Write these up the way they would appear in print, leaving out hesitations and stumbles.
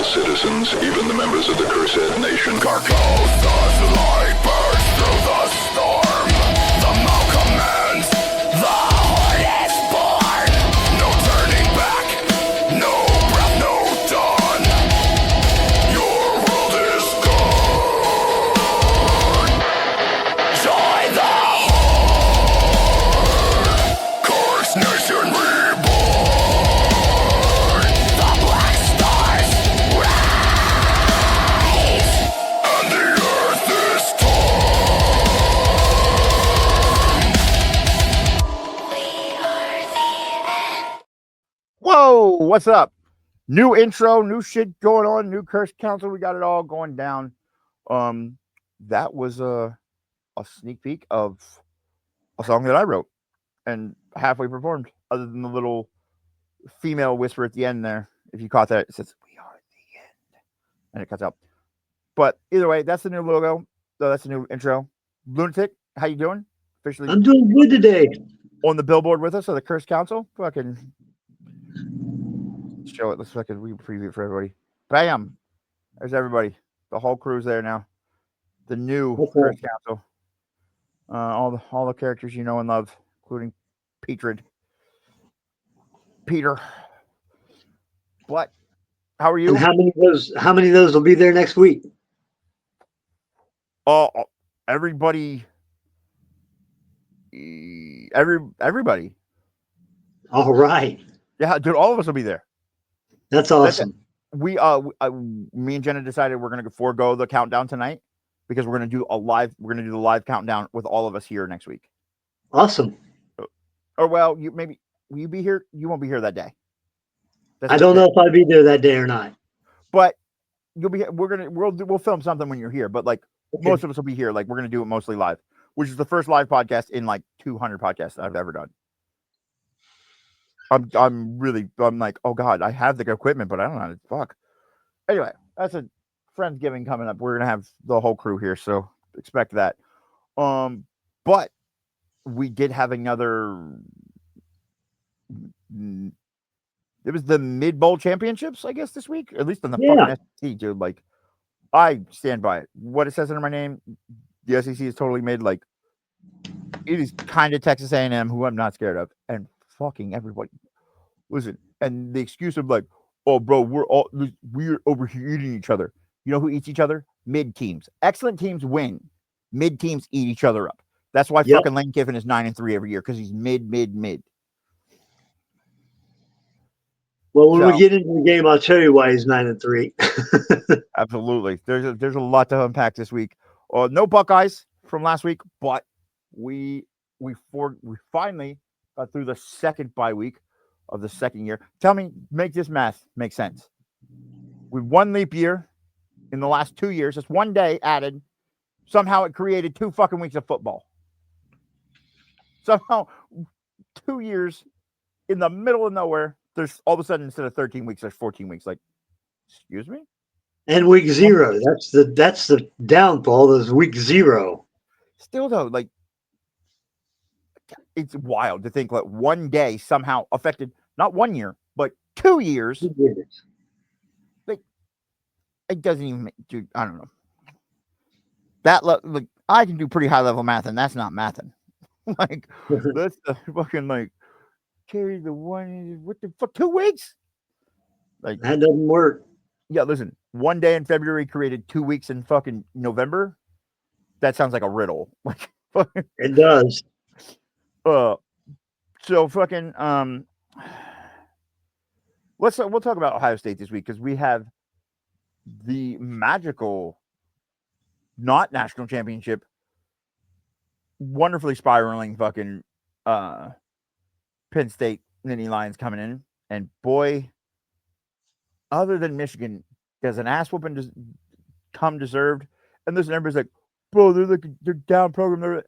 citizens, even the members of the Cursed Nation. Carcosa's light bursts through the storm. The mouth commands, the horde is born. No turning back, no breath, no dawn. Your world is gone. Join the horde. Curse Nation reborn. The black stars rise, and the earth is torn. We are the end. Whoa, what's up? New intro, new shit going on, new curse council. We got it all going down. That was a sneak peek of a song that I wrote and halfway performed, other than the little female whisper at the end there. If you caught that, it says, "We are the end," and it cuts out. But either way, that's the new logo. So that's the new intro. Lunatic, how you doing? Officially I'm doing good today. on the billboard with us of the Curse Council. Fucking show it. Let's fucking preview it for everybody. Bam! There's everybody. The whole crew's there now. The new Okay. Curse Council. All the characters you know and love, including Peter. What? How are you? And how many of those will be there next week? Everybody. Everybody. All right. Yeah, dude, all of us will be there. That's awesome. Me and Jenna decided we're gonna forego the countdown tonight because we're gonna do the live countdown with all of us here next week. Awesome. Or well, will you be here? You won't be here that day. That's I the don't thing. know if I'll be there that day or not. But you'll be. We'll film something when you're here. But like Okay. most of us will be here. Like we're gonna do it mostly live, which is the first live podcast in like 200 podcasts that I've ever done. I'm like, oh god, I have the equipment, but I don't know how to fuck. Anyway, that's a Friendsgiving coming up. We're gonna have the whole crew here, so expect that. But we did have another. It was the mid bowl championships, I guess, this week, at least on the fucking SEC, dude. Like, I stand by it. What it says under my name, the SEC is totally made. Like, it is kind of Texas A&M, who I'm not scared of, and fucking everybody. Listen, and the excuse of like, oh, bro, we're overeating each other. You know who eats each other? Mid teams. Excellent teams win. Mid teams eat each other up. That's why fucking Lane Kiffin is 9-3 every year, because he's mid. Well, when we get into the game, I'll tell you why he's 9-3. Absolutely. There's a lot to unpack this week. No Buckeyes from last week, but we finally got through the second bye week of the second year. Tell me, make this math make sense. With one leap year in the last 2 years, just one day added. Somehow it created 2 fucking weeks of football. Somehow 2 years in the middle of nowhere. There's all of a sudden, instead of 13 weeks, there's 14 weeks. Like, excuse me? And week 0. That's the downfall. Is week 0. Still though, like, it's wild to think that one day somehow affected not 1 year, but 2 years. 2 years. Like, it doesn't even do. I don't know. That like I can do pretty high level math, and that's not mathing. Like, that's the fucking like carry the one. What the fuck? 2 weeks? Like, That doesn't work. yeah, listen. One day in February created 2 weeks in fucking November. That sounds like a riddle. Like, It does. so fucking we'll talk about Ohio State this week, because we have the magical, not national championship, wonderfully spiraling fucking Penn State Nittany Lions coming in, and boy, other than Michigan, does an ass whooping come deserved. And listen, everybody's like, bro, they're down program.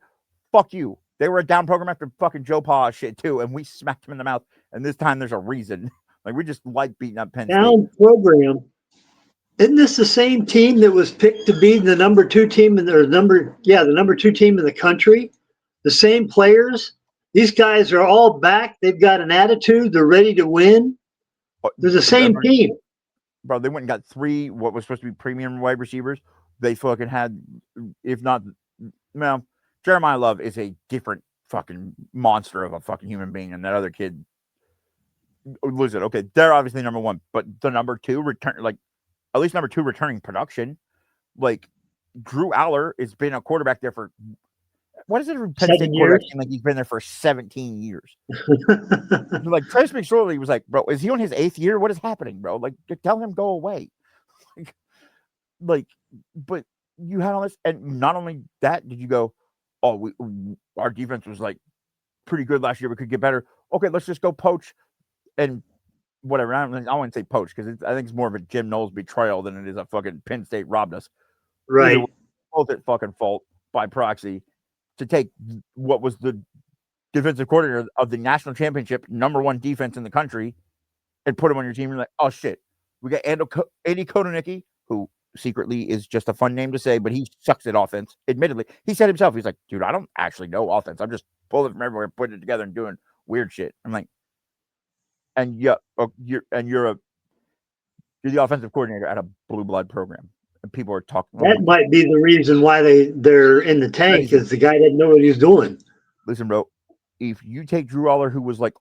Fuck you. They were a down program after fucking Joe Pa shit too, and we smacked him in the mouth. And this time there's a reason. Like, we just like beating up Penn State. Down program. Isn't this the same team that was picked to be the number 2 team the number 2 team in the country? The same players. These guys are all back. They've got an attitude. They're ready to win. They're the same team. bro, they went and got 3 what was supposed to be premium wide receivers. They fucking had, if not, well, Jeremiah Love is a different fucking monster of a fucking human being, and that other kid, listen, okay, they're obviously number 1, but the number 2 return, like at least number 2 returning production, like Drew Aller has been a quarterback there for, what is it? Penn State 7 quarterback years. seem like he's been there for 17 years. Like Trace McSorley was like, bro, is he on his 8th year? What is happening, bro? Like, tell him go away. Like, but you had all this, and not only that, did you go, oh, our defense was like pretty good last year. We could get better. Okay, let's just go poach and whatever. I wouldn't say poach because I think it's more of a Jim Knowles betrayal than it is a fucking Penn State robbed us. Right. Either way, both at fucking fault by proxy to take what was the defensive coordinator of the national championship, number 1 defense in the country, and put him on your team. You're like, oh shit, we got Andy Kotonicki, who secretly is just a fun name to say, but he sucks at offense. Admittedly, he said himself, he's like, dude, I don't actually know offense. I'm just pulling it from everywhere, putting it together, and doing weird shit. I'm like, and yeah, you're the offensive coordinator at a blue blood program, and people are talking. That might be the reason why they're in the tank, is the guy didn't know what he was doing. Listen, bro, if you take Drew Aller, who was like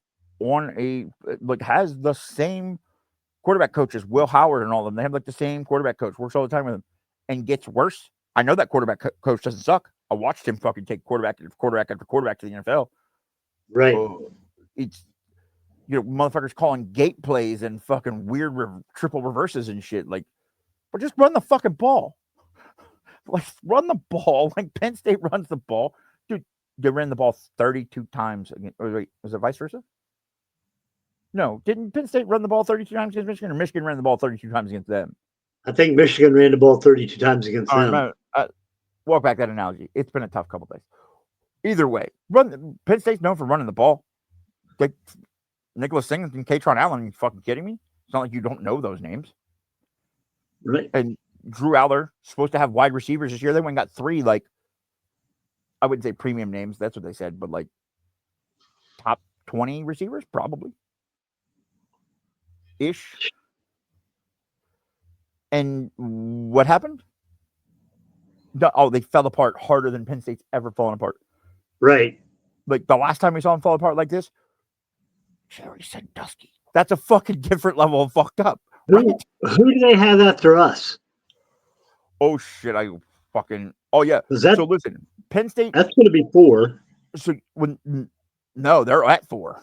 has the same quarterback coach as Will Howard and all of them, they have like the same quarterback coach, works all the time with him, and gets worse. I know that quarterback coach doesn't suck. I watched him fucking take quarterback after quarterback to the NFL. Right. It's, motherfuckers calling gate plays and fucking weird triple reverses and shit. Like, but just run the fucking ball. Like, run the ball. Like, Penn State runs the ball. Dude, they ran the ball 32 times. Or wait, was it vice versa? No, didn't Penn State run the ball 32 times against Michigan, or Michigan ran the ball 32 times against them? I think Michigan ran the ball 32 times against them. Walk back that analogy. It's been a tough couple days. Either way, Penn State's known for running the ball. Like Nicholas Singleton and Katron Allen, are you fucking kidding me? It's not like you don't know those names. Right. And Drew Aller supposed to have wide receivers this year. They went and got 3, like, I wouldn't say premium names. That's what they said, but like top 20 receivers, probably. Ish. And what happened? They fell apart harder than Penn State's ever fallen apart. Right. Like the last time we saw them fall apart like this, Jerry Sandusky. That's a fucking different level of fucked up. Right? Who do they have after us? Oh shit! Oh yeah. So listen, Penn State. That's going to be 4. So no, they're at 4.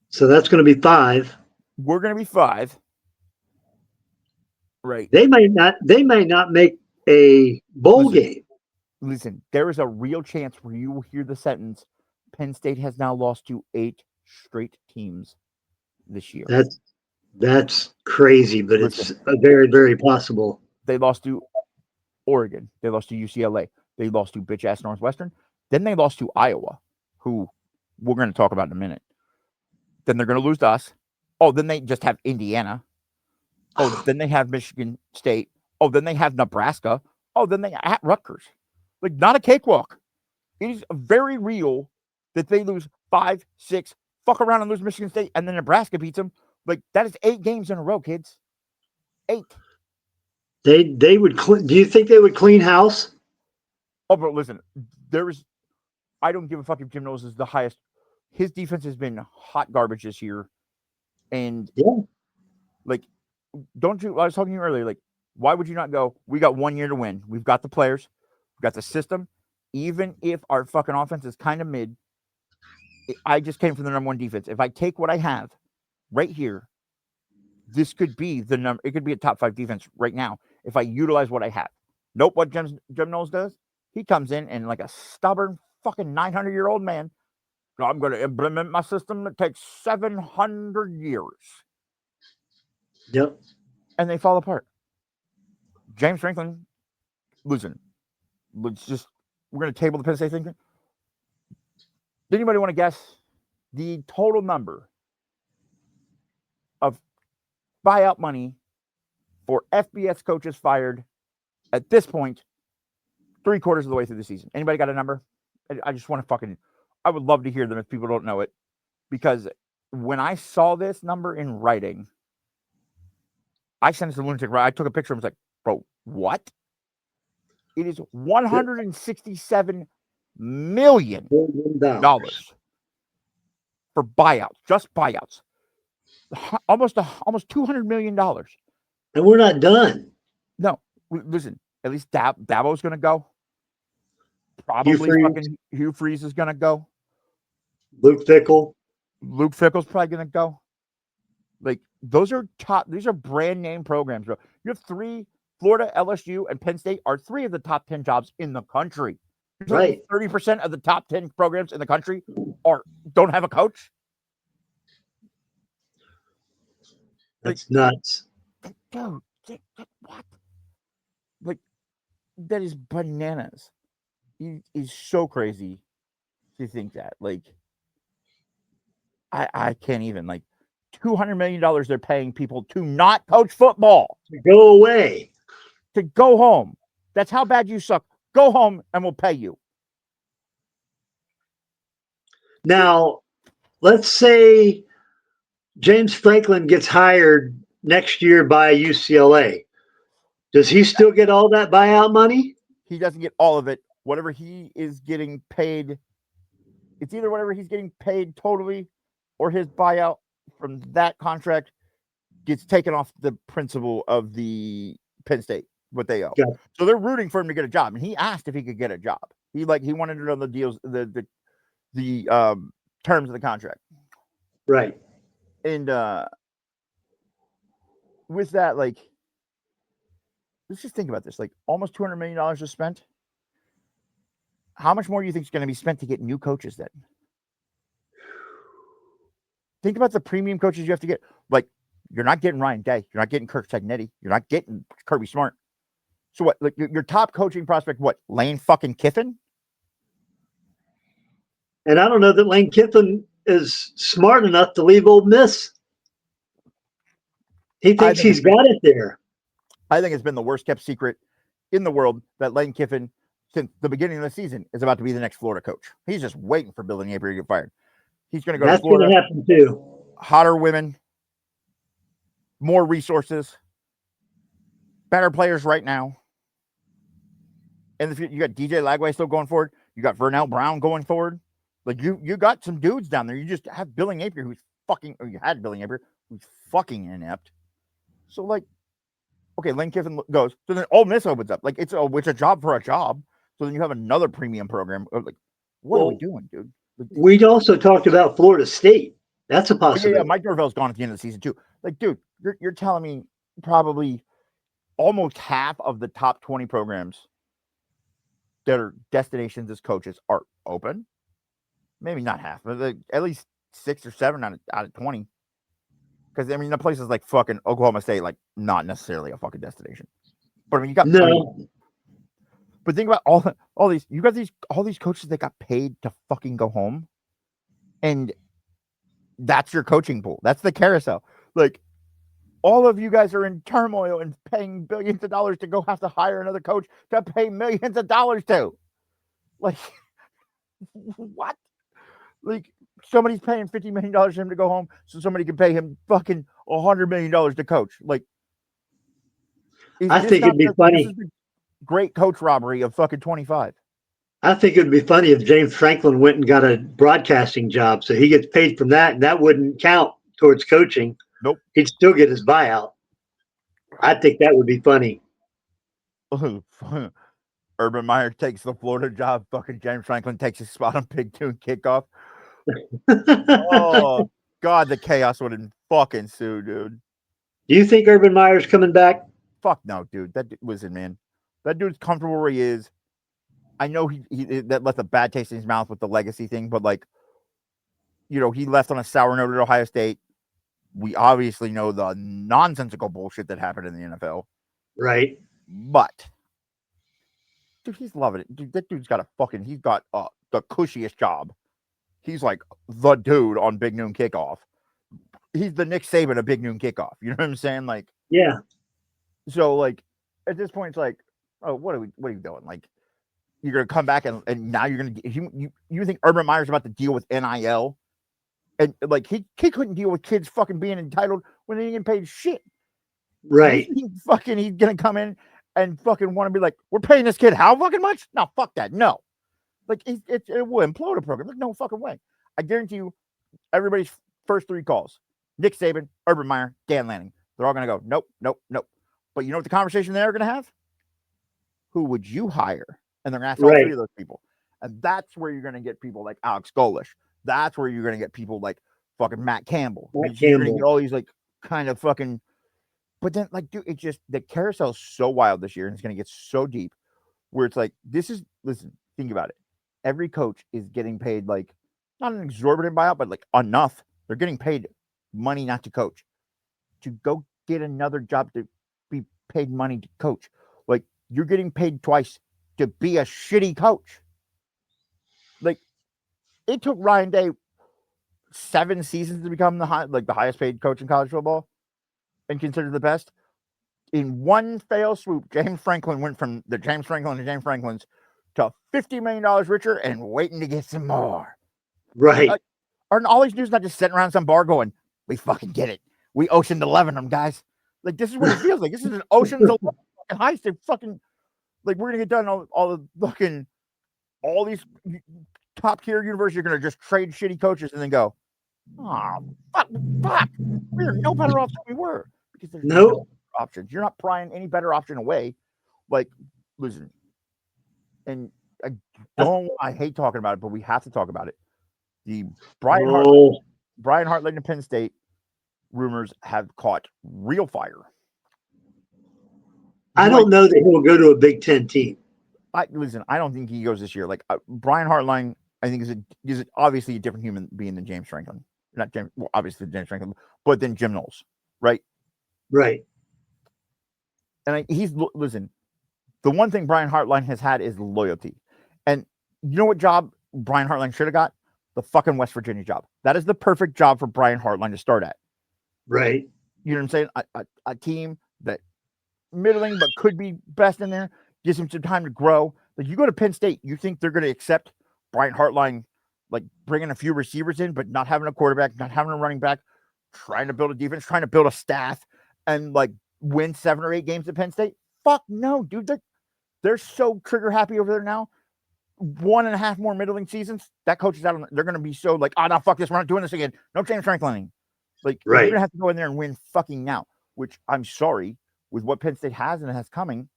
So that's going to be 5. We're going to be 5. Right. They might not make a bowl game. Listen, there is a real chance where you will hear the sentence, Penn State has now lost to 8 straight teams this year. That's crazy, but it's very, very possible. They lost to Oregon. They lost to UCLA. They lost to bitch-ass Northwestern. Then they lost to Iowa, who we're going to talk about in a minute. Then they're going to lose to us. Oh, then they just have Indiana. Oh, then they have Michigan State. Oh, then they have Nebraska. Oh, then they at Rutgers. Like, not a cakewalk. It is very real that they lose 5, 6, fuck around and lose Michigan State, and then Nebraska beats them. Like, that is 8 games in a row, kids. 8. They would. Do you think they would clean house? Oh, but listen, I don't give a fuck if Jim Knowles is the highest. His defense has been hot garbage this year, and like, I was talking to you earlier. Like, why would you not go? We got 1 year to win. We've got the players, we've got the system. Even if our fucking offense is kind of mid, I just came from the number 1 defense. If I take what I have right here, this could be the number. It could be a top 5 defense right now if I utilize what I have. Nope. What Jim Knowles does, he comes in and like a stubborn fucking 900-year-old man, I'm going to implement my system that takes 700 years. Yep. And they fall apart. James Franklin, listen, we're going to table the Penn State thing. Does anybody want to guess the total number of buyout money for FBS coaches fired at this point, 3/4 of the way through the season? Anybody got a number? I just want to I would love to hear them if people don't know it, because when I saw this number in writing, I sent it to Lunatic. I took a picture. I was like, bro, what? It is $167 million for buyouts, just buyouts. Almost $200 million. And we're not done. No, listen. At least Dabo's going to go. Probably fucking Hugh Freeze is going to go. Luke Fickell. Luke Fickell's probably going to go. Like, those are top. These are brand name programs, bro. You have three. Florida, LSU, and Penn State are three of the top 10 jobs in the country. Right. 30% of the top 10 programs in the country don't have a coach. That's nuts. Dude, what? Like, that is bananas. He is so crazy to think that. Like, I can't even. Like, $200 million they're paying people to not coach football. To go away. To go home. That's how bad you suck. Go home and we'll pay you. Now, let's say James Franklin gets hired next year by UCLA. Does he still get all that buyout money? He doesn't get all of it. Whatever he is getting paid, it's either whatever he's getting paid totally or his buyout from that contract gets taken off the principal of the Penn State, what they owe. Gotcha. So they're rooting for him to get a job. And he asked if he could get a job. He wanted to know the deals, the terms of the contract. Right. And with that, like, let's just think about this. Like, almost $200 million is spent. How much more do you think is going to be spent to get new coaches then? Think about the premium coaches you have to get. Like, you're not getting Ryan Day. You're not getting Kirk Cignetti. You're not getting Kirby Smart. So what? Like, your top coaching prospect, what? Lane fucking Kiffin? And I don't know that Lane Kiffin is smart enough to leave Ole Miss. He thinks he's got it there. I think it's been the worst kept secret in the world that Lane Kiffin, since the beginning of the season, is about to be the next Florida coach. He's just waiting for Billy Napier to get fired. He's going to go to Florida. That's going to happen too. Hotter women, more resources, better players right now. And you got DJ Lagway still going forward. You got Vernell Brown going forward. Like, you got some dudes down there. You just have Billy Napier, who's fucking, or you had Billy Napier, who's fucking inept. So, like, okay, Lane Kiffin goes. So then Ole Miss opens up. Like, it's a job for a job. So then you have another premium program. Like, what are we doing, dude? We'd also talked about Florida State. That's a possibility. Yeah, Mike Norvell's gone at the end of the season too. Like, dude, you're telling me probably almost half of the top 20 programs that are destinations as coaches are open. Maybe not half, but at least 6 or 7 out of 20. Because I mean, the places like fucking Oklahoma State, like, not necessarily a fucking destination. But I mean, you got but think about all these. You got all these coaches that got paid to fucking go home, and that's your coaching pool. That's the carousel. Like, all of you guys are in turmoil and paying billions of dollars to go have to hire another coach to pay millions of dollars to. Like, what? Like, somebody's paying $50 million for him to go home, so somebody can pay him fucking $100 million to coach. Like, I think it'd be funny. This is the great coach robbery of fucking 25. I think it'd be funny if James Franklin went and got a broadcasting job, so he gets paid from that, and that wouldn't count towards coaching. Nope. He'd still get his buyout. I think that would be funny. Urban Meyer takes the Florida job. Fucking James Franklin takes his spot on Big Two kickoff. Oh, God, the chaos would fucking ensue, dude. Do you think Urban Meyer's coming back? Fuck no, dude. Listen, man. That dude's comfortable where he is. I know he that left a bad taste in his mouth with the legacy thing, but, like, you know, he left on a sour note at Ohio State. We obviously know the nonsensical bullshit that happened in the NFL. Right. But, dude, he's loving it. Dude, that dude's got he's got the cushiest job. He's like the dude on Big Noon Kickoff. He's the Nick Saban of Big Noon Kickoff. You know what I'm saying? Like, yeah. So, like, at this point, it's like, oh, what are you doing? Like, you're gonna come back and now you're gonna you think Urban Meyer's about to deal with NIL? And, like, he couldn't deal with kids fucking being entitled when they didn't get paid shit. Right. He's gonna come in and fucking want to be like, we're paying this kid how fucking much? No, fuck that. No. Like it will implode a program. Like, no fucking way. I guarantee you, everybody's first 3 calls: Nick Saban, Urban Meyer, Dan Lanning. They're all gonna go, nope, nope, nope. But you know what the conversation they're gonna have? Who would you hire? And they're gonna ask all 3 of those people. And that's where you're gonna get people like Alex Golish. That's where you're gonna get people like fucking Matt Campbell. You're gonna get all these like kind of fucking. But then, like, dude, it just the carousel is so wild this year, and it's gonna get so deep, where it's like, listen, think about it. Every coach is getting paid like not an exorbitant buyout, but like enough. They're getting paid money not to coach, to go get another job to be paid money to coach. Like you're getting paid twice to be a shitty coach. Like it took Ryan Day 7 seasons to become the highest paid coach in college football and considered the best. In one fail swoop, James Franklin went from the James Franklin to James Franklin's to $50 million richer and waiting to get some more. Right. Aren't all these dudes not just sitting around some bar going, we fucking get it. We Ocean's 11 them, guys. Like, this is what it feels like. This is an Ocean's 11 heist. They fucking, like, we're going to get done all the fucking, all these top tier universities are going to just trade shitty coaches and then go, oh, fuck. We're no better off than we were. Because there's no options. You're not prying any better option away. Like, listen, and I hate talking about it, but we have to talk about it. The Brian Hartline to Penn State rumors have caught real fire. I don't know that he'll go to a Big Ten team. I don't think he goes this year. Like Brian Hartline, I think is obviously a different human being than James Franklin. Not James, well, obviously James Franklin, but then Jim Knowles, right? Right. And listen. The one thing Brian Hartline has had is loyalty, and you know what job Brian Hartline should have got? The fucking West Virginia job. That is the perfect job for Brian Hartline to start at. Right. You know what I'm saying? A team that middling but could be best in there, gives him some time to grow. Like you go to Penn State, you think they're going to accept Brian Hartline, like bringing a few receivers in, but not having a quarterback, not having a running back, trying to build a defense, trying to build a staff, and like win 7 or 8 games at Penn State? Fuck no, dude. They're so trigger happy over there now. 1.5 more middling seasons. That coach is out. They're going to be so like, oh no, fuck this. We're not doing this again. No James Franklin. Like you're going to have to go in there and win fucking now. Which I'm sorry, with what Penn State has and has coming,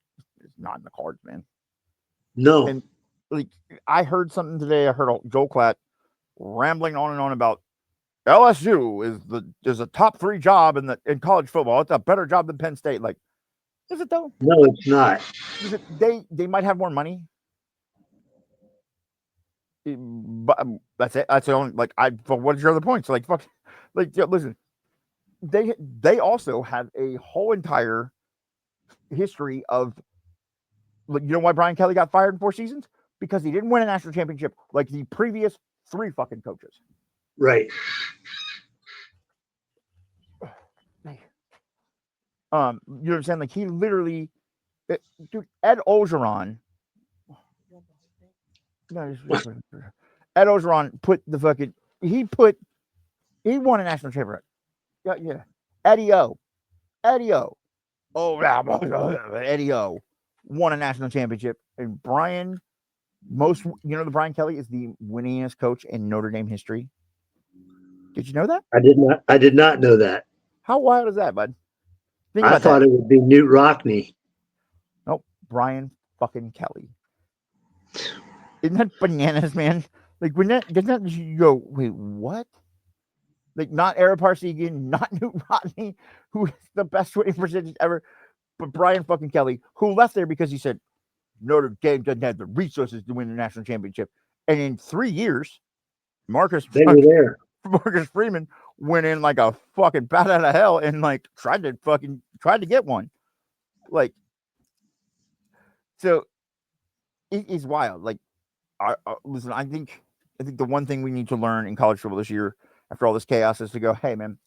it's not in the cards, man. No. And like I heard something today. I heard Joel Klatt rambling on and on about LSU is a top 3 job in college football. It's a better job than Penn State. Like, is it though? No, it's not. Is it, they might have more money. But that's it. That's the only what is your other point? So like fuck, like listen, they also have a whole entire history of like, you know why Brian Kelly got fired in 4 seasons? Because he didn't win a national championship like the previous 3 fucking coaches. Right. You know what I'm saying? Like he literally, dude, Ed Ogeron. Ed Ogeron put the fucking he won a national championship. Yeah. Eddie O. Oh, Eddie O won a national championship. And Brian, the Brian Kelly is the winningest coach in Notre Dame history. Did you know that? I did not know that. How wild is that, bud? I thought it would be Newt Rockne. Nope, Brian fucking Kelly. Isn't that bananas, man? Like when doesn't you go, wait, what? Like not Ara Parsegian, not Newt Rockne, who is the best winning percentage ever, but Brian fucking Kelly, who left there because he said Notre Dame doesn't have the resources to win the national championship. And in 3 years, Marcus Freeman went in like a fucking bat out of hell and like tried to get one. Like, so it is wild. Like, listen, I think the one thing we need to learn in college football this year, after all this chaos, is to go, hey man,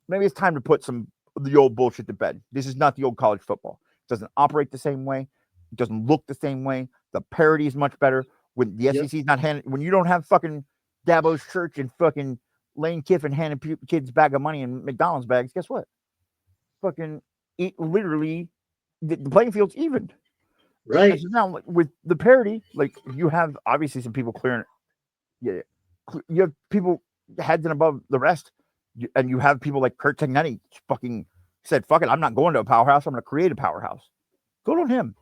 maybe it's time to put the old bullshit to bed. This is not the old college football. It doesn't operate the same way. It doesn't look the same way. The parity is much better. When the SEC is not when you don't have fucking Dabo's Church and fucking Lane Kiffin handing kids a bag of money in McDonald's bags, guess what? fucking literally the playing field's even. Right. And so now like, with the parity, like you have obviously some people clearing it. Yeah, you have people heads and above the rest, and you have people like Kurt Tegnetti fucking said, "Fuck it, I'm not going to a powerhouse. I'm going to create a powerhouse." Good on him.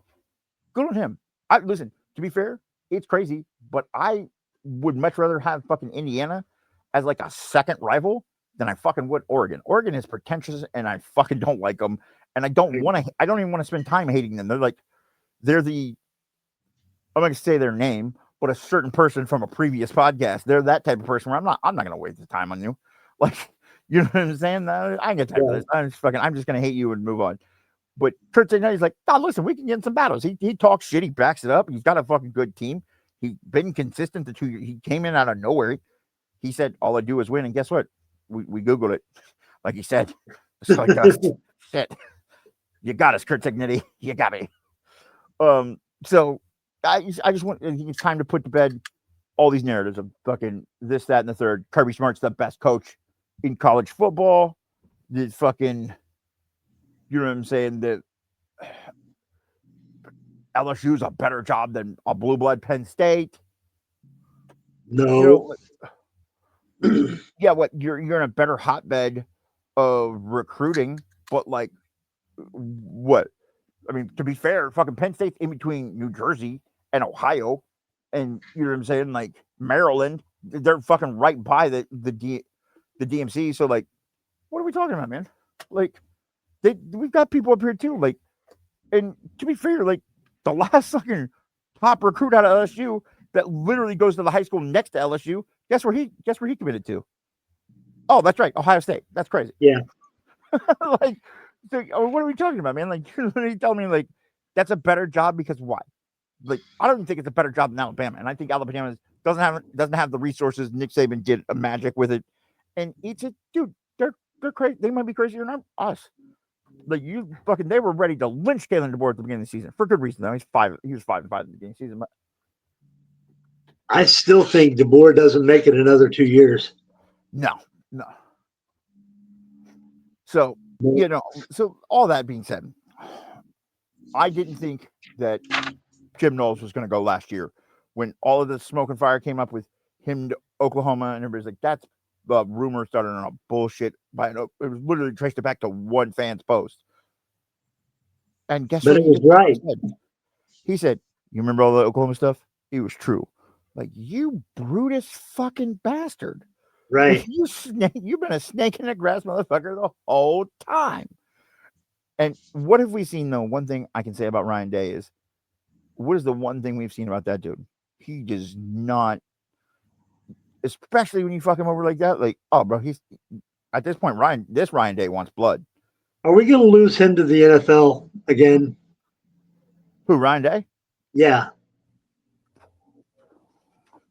Good on him. I listen. To be fair, it's crazy, but I would much rather have fucking Indiana as like a second rival than I fucking would Oregon. Oregon is pretentious, and I fucking don't like them, and I don't want to. I don't even want to spend time hating them. They're the. I'm not going to say their name, but a certain person from a previous podcast. They're that type of person where I'm not going to waste the time on you. Like, you know what I'm saying? I ain't got time for this. I'm just going to hate you and move on. But Kurt Tegnetti, he's like, oh, listen, we can get in some battles. He talks shit. He backs it up. He's got a fucking good team. He's been consistent the 2 years. He came in out of nowhere. He said, all I do is win. And guess what? We Googled it. Like he said, it's like, shit. You got us, Kurt Tegnetti. You got me. So I just want, it's time to put to bed all these narratives of fucking this, that, and the third. Kirby Smart's the best coach in college football. The fucking, you know what I'm saying? That LSU's a better job than a blue blood Penn State. No. You know, yeah, what you're in a better hotbed of recruiting, but like what? I mean, to be fair, fucking Penn State's in between New Jersey and Ohio, and you know what I'm saying, like Maryland. They're fucking right by the DMC. So like, what are we talking about, man? Like, we've got people up here too. Like, and to be fair, like the last fucking top recruit out of LSU that literally goes to the high school next to LSU. Guess where he committed to? Oh, that's right, Ohio State. That's crazy. Yeah. Like, so, what are we talking about, man? Like, you're literally telling me like that's a better job because why? Like, I don't even think it's a better job than Alabama, and I think Alabama doesn't have the resources. Nick Saban did a magic with it, and it's a dude. They're crazy. They might be crazier than us. Like they were ready to lynch Kalen DeBoer at the beginning of the season for good reason. Though he was 5-5 at the beginning of the season. But I still think DeBoer doesn't make it another 2 years. No. So so all that being said, I didn't think that Jim Knowles was going to go last year when all of the smoke and fire came up with him to Oklahoma, and everybody's like, "That's the rumor started on a bullshit." It was literally traced it back to one fan's post. And guess what? But it was right. He said, "You remember all the Oklahoma stuff? It was true." Like, you Brutus fucking bastard. Right. You've been a snake in the grass motherfucker the whole time. And what have we seen, though? One thing I can say about Ryan Day is, what is the one thing we've seen about that dude? He does not, especially when you fuck him over like that. Like, oh, bro, he's at this point, Ryan Day wants blood. Are we going to lose him to the NFL again? Who, Ryan Day? Yeah.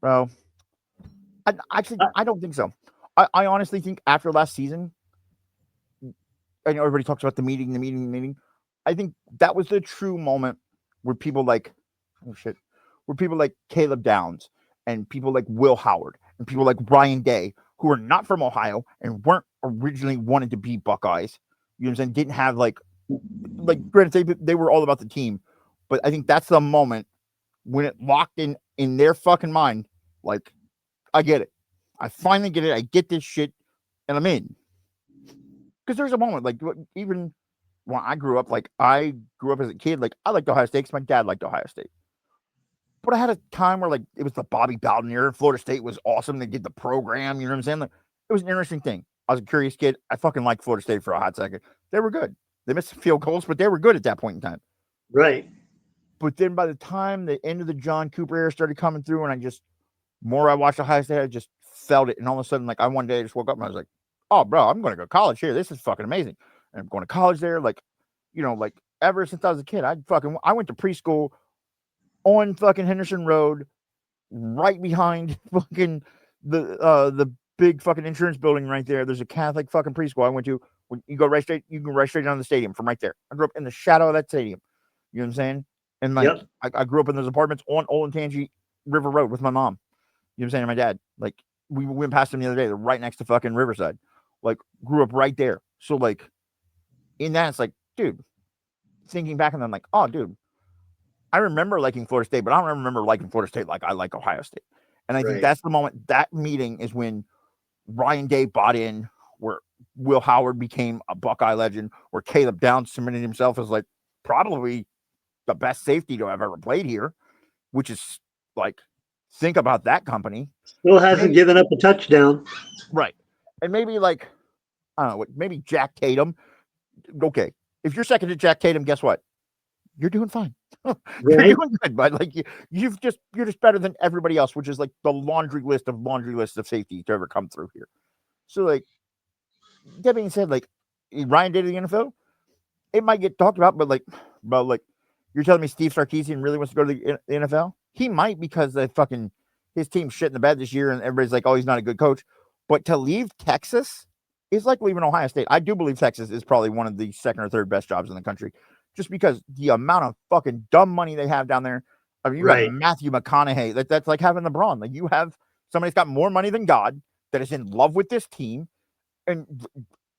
Bro, I don't think so. I honestly think after last season, I know everybody talks about the meeting. I think that was the true moment where people like, where people like Caleb Downs and people like Will Howard and people like Ryan Day, who are not from Ohio and weren't originally wanted to be Buckeyes, you know what I'm saying, didn't have like granted they were all about the team, but I think that's the moment when it locked in their fucking mind, like, I get it. I finally get it. I get this shit, and I'm in. Because there's a moment, like, even when I grew up as a kid, like, I liked Ohio State because my dad liked Ohio State. But I had a time where, like, it was the Bobby Bowden era. Florida State was awesome. They did the program, you know what I'm saying? Like, it was an interesting thing. I was a curious kid. I fucking liked Florida State for a hot second. They were good. They missed field goals, but they were good at that point in time. Right. But then by the time the end of the John Cooper era started coming through, and I watched Ohio State, I just felt it. And all of a sudden, like, one day I just woke up and I was like, oh, bro, I'm going to go to college here. This is fucking amazing. And I'm going to college there. Like, you know, like, ever since I was a kid, I went to preschool on fucking Henderson Road, right behind fucking the big fucking insurance building right there. There's a Catholic fucking preschool I went to. When you can go right straight down to the stadium from right there. I grew up in the shadow of that stadium. You know what I'm saying? And like, yep. I grew up in those apartments on Olentangy River Road with my mom. You know what I'm saying? And my dad. Like, we went past them the other day. They're right next to fucking Riverside. Like, grew up right there. So like, in that, it's like, dude, thinking back and I'm like, oh, dude, I remember liking Florida State, but I don't remember liking Florida State like I like Ohio State. And I think that's the moment, that meeting is when Ryan Day bought in, where Will Howard became a Buckeye legend, where Caleb Downs cemented himself as like probably the best safety to have ever played here, which is like, think about that company. Still hasn't given up a touchdown. Right. And maybe like, I don't know, maybe Jack Tatum. Okay. If you're second to Jack Tatum, guess what? You're doing fine. You're doing good, but like you're just better than everybody else, which is like the laundry list of safety to ever come through here. So like, that being said, like Ryan Day to the NFL, it might get talked about, but like you're telling me Steve Sarkisian really wants to go to the NFL? He might, because his team's shit in the bed this year, and everybody's like, oh, he's not a good coach. But to leave Texas is like leaving Ohio State. I do believe Texas is probably one of the second or third best jobs in the country, just because the amount of fucking dumb money they have down there. I mean, you have Matthew McConaughey. That's like having LeBron. Like, you have somebody that's got more money than God, that is in love with this team, and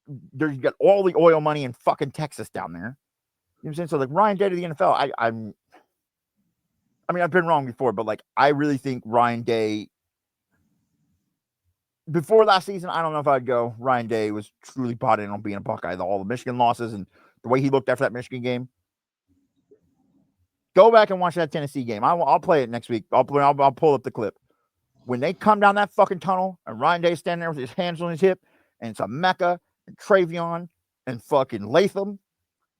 you got all the oil money in fucking Texas down there. You know what I'm saying? So like Ryan Day to the NFL, I mean, I've been wrong before, but like I really think Ryan Day, before last season, I don't know if I'd go. Ryan Day was truly bought in on being a Buckeye. All the Michigan losses and the way he looked after that Michigan game. Go back and watch that Tennessee game. I'll play it next week. I'll pull up the clip. When they come down that fucking tunnel and Ryan Day's standing there with his hands on his hip, and it's a Mecca and Travion and fucking Latham,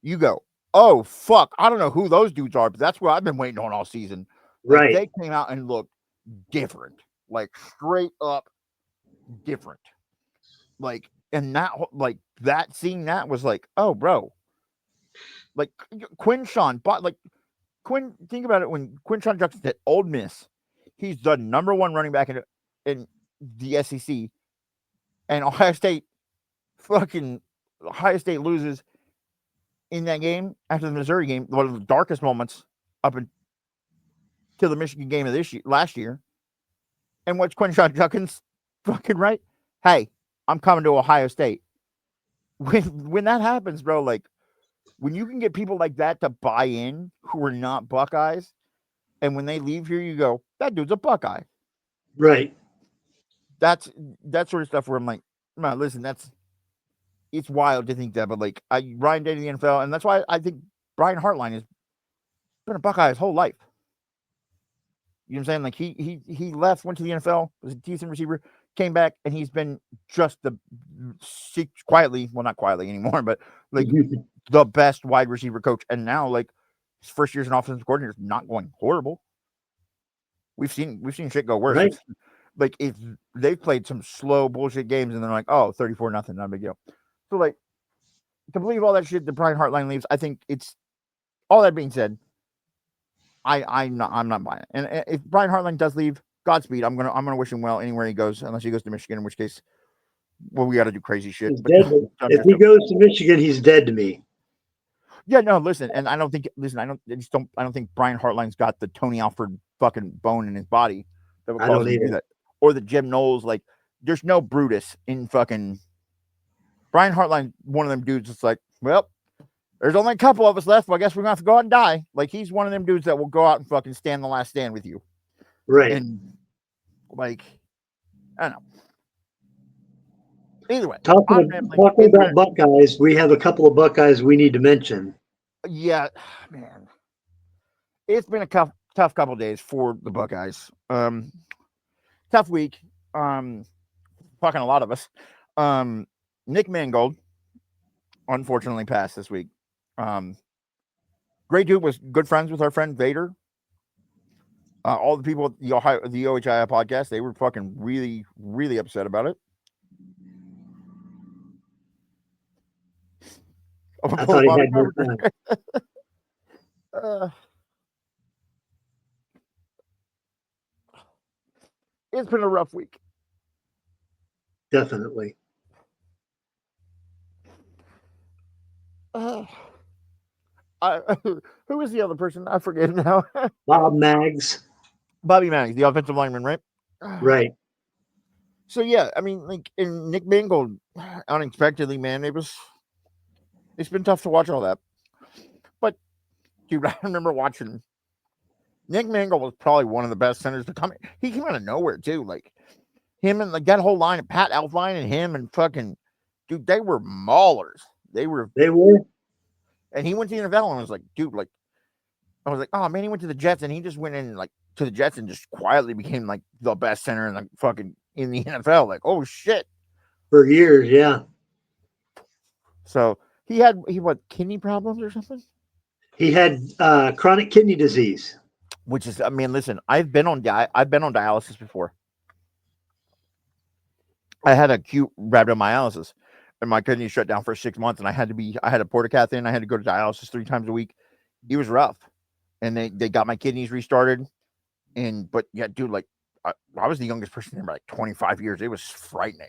you go, oh, fuck. I don't know who those dudes are, but that's what I've been waiting on all season. Like, they came out and looked different. Like, straight up different. Like, and that, like, that, seeing that was like, oh, bro. Like, Quinshawn, think about it, when Quinshawn Judkins at Ole Miss, he's the number one running back in the SEC, and Ohio State loses in that game after the Missouri game, one of the darkest moments up until the Michigan game of last year. And what's Quinshawn Judkins fucking right? Hey, I'm coming to Ohio State. When that happens, bro, like, when you can get people like that to buy in who are not Buckeyes, and when they leave here, you go, that dude's a Buckeye. Right. That's that sort of stuff where I'm like, man, listen, it's wild to think that, but like, Ryan Day to the NFL, and that's why I think Brian Hartline has been a Buckeye his whole life. You know what I'm saying? Like, he left, went to the NFL, was a decent receiver, came back, and he's been just quietly, well, not quietly anymore, but like the best wide receiver coach. And now, like, his first year as an offensive coordinator is not going horrible. We've seen shit go worse. Right. Like, if they've played some slow bullshit games and they're like, oh, 34-0, not a big deal. So like, to believe all that shit that Brian Hartline leaves, I think it's, all that being said, I'm not buying it. And if Brian Hartline does leave, Godspeed. I'm gonna wish him well anywhere he goes, unless he goes to Michigan, in which case, well, we got to do crazy shit. If he goes to Michigan, he's dead to me. Yeah, no, listen, and I don't think Brian Hartline's got the Tony Alford fucking bone in his body that would cause him to do that, or the Jim Knowles. Like, there's no Brutus in fucking Brian Hartline. One of them dudes that's like, well, there's only a couple of us left. Well, I guess we're gonna have to go out and die. Like, he's one of them dudes that will go out and fucking stand the last stand with you. Right. And like, I don't know. Either way, talking about Buckeyes, we have a couple of Buckeyes we need to mention. Yeah, man, it's been a tough couple of days for the Buckeyes. Tough week. Fucking a lot of us. Nick Mangold unfortunately passed this week. Great dude, was good friends with our friend Vader. All the people at the OHI podcast, they were fucking really, really upset about it. I thought he had more time. It's been a rough week. Definitely. Who is the other person? I forget now. Bobby Maggs, the offensive lineman, right? Right. So yeah, I mean, like, in Nick Mangold, unexpectedly, man, it was It's been tough to watch all that. But dude, I remember watching Nick Mangold was probably one of the best centers to come. He came out of nowhere too. Like him and like that whole line of Pat Elfline and him and fucking dude, they were maulers. They were, and he went to the NFL and was like, dude, like I was like, oh man, he went to the Jets and he just went in like to the Jets and just quietly became like the best center in the fucking in the NFL. Like, oh shit. For years, yeah. So he what, kidney problems or something? He had chronic kidney disease. Which is, I mean, listen, I've been on dialysis before. I had acute rhabdomyolysis, and my kidneys shut down for 6 months, and I had a portacath in. I had to go to dialysis 3 times a week. It was rough, and they got my kidneys restarted. But yeah, dude, like I was the youngest person there by like 25 years. It was frightening.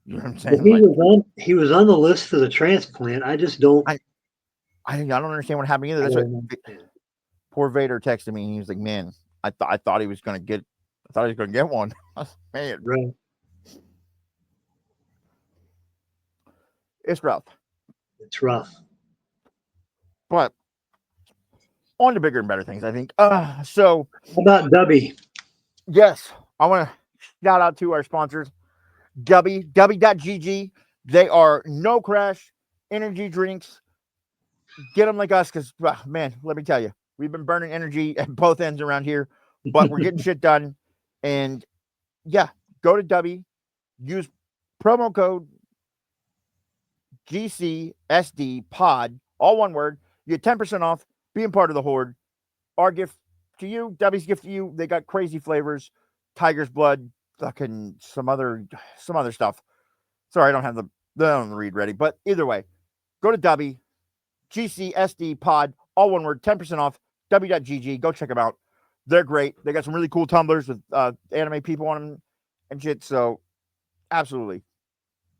You know what I'm saying? He was on the list for the transplant. I just don't. I don't understand what happened either. That's what poor Vader texted me, and he was like, "Man, I thought he was gonna get one." Man, right. It's rough. It's rough. But on to bigger and better things, I think. So how about Dubby? Yes, I want to shout out to our sponsors, Dubby.gg. They are no crash energy drinks. Get them like us, because man, let me tell you, we've been burning energy at both ends around here, but we're getting shit done. And yeah, go to Dubby, use promo code GCSD pod, all one word. You get 10% off being part of the horde. Our gift to you, Dubby's gift to you. They got crazy flavors, tiger's blood, fucking some other stuff. Sorry, I don't have the read ready, but either way, go to Dubby, GCSD pod, all one word, 10% off, W.GG. Go check them out. They're great. They got some really cool tumblers with anime people on them and shit. So absolutely.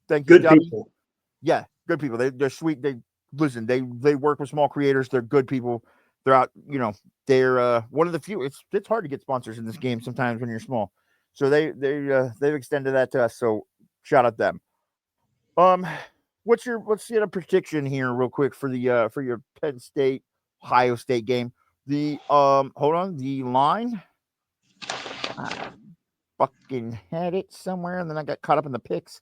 Thank you, Good Dubby. people. Yeah, good people. They're sweet. They work with small creators. They're good people. They're out, they're one of the few. It's hard to get sponsors in this game sometimes when you're small. So they've extended that to us. So shout out them. Let's see a prediction here real quick for your Penn State Ohio State game. The hold on, the line. I fucking had it somewhere and then I got caught up in the picks.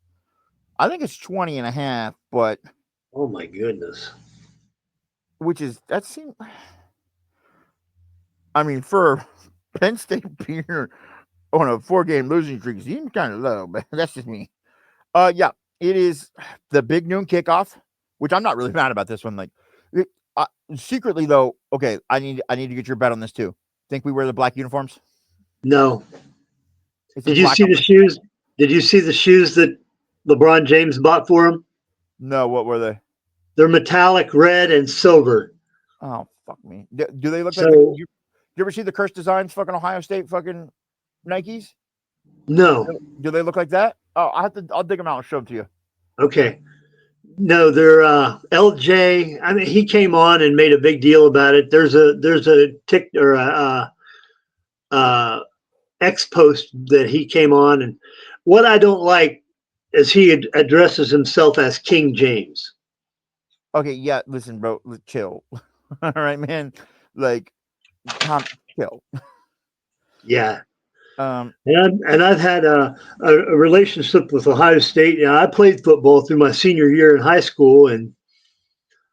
I think it's 20.5, but oh my goodness. That seems, I mean, for Penn State being on a 4-game losing streak seems kind of low, but that's just me. Yeah, it is the big noon kickoff, which I'm not really mad about this one. Like, secretly though, okay, I need to get your bet on this too. Think we wear the black uniforms? No. Did you see the shoes? Did you see the shoes that LeBron James bought for him? No, what were they? They're metallic red and silver. Oh, fuck me. Do they look like you ever see the Curse Designs fucking Ohio State fucking Nikes? No. Do they look like that? Oh, I'll dig them out and show them to you. Okay. No, they're LJ. I mean, he came on and made a big deal about it. There's a tick or a X post that he came on, and what I don't like is he addresses himself as King James. Okay, yeah, listen, bro, chill. All right, man. Like, chill. Yeah. And I've had a relationship with Ohio State. I played football through my senior year in high school, and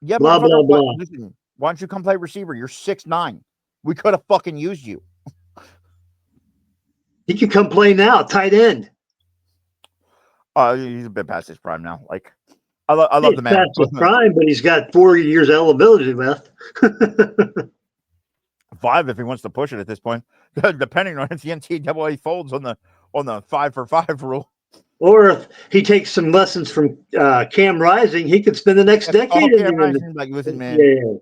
yeah, blah blah blah. Listen, why don't you come play receiver? You're 6'9". We could have fucking used you. He could come play now, tight end. He's a bit past his prime now. Like, I love the man. Past his prime, but he's got 4 years eligibility left. 5 if he wants to push it at this point, depending on if the NCAA folds on the 5-for-5 rule. Or if he takes some lessons from Cam Rising, he could spend the next decade. Cam Rising's like, listen, man. Yeah.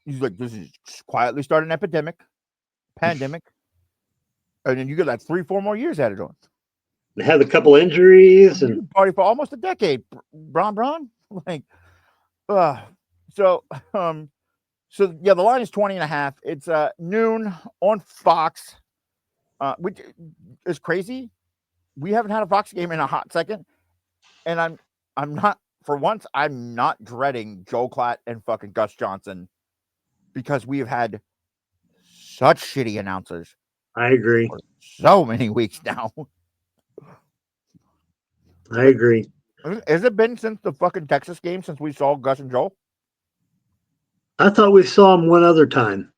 He's like, this is quietly start an pandemic, and then you get like 3-4 more years added on. They had a couple injuries and party for almost a decade. Bron, like, so yeah, the line is 20.5. It's noon on Fox, which is crazy. We haven't had a Fox game in a hot second, and I'm not for once, I'm not dreading Joel Klatt and fucking Gus Johnson because we have had such shitty announcers I agree. for so many weeks now. I agree. Has it been since the fucking Texas game since we saw Gus and Joel? I thought we saw him one other time.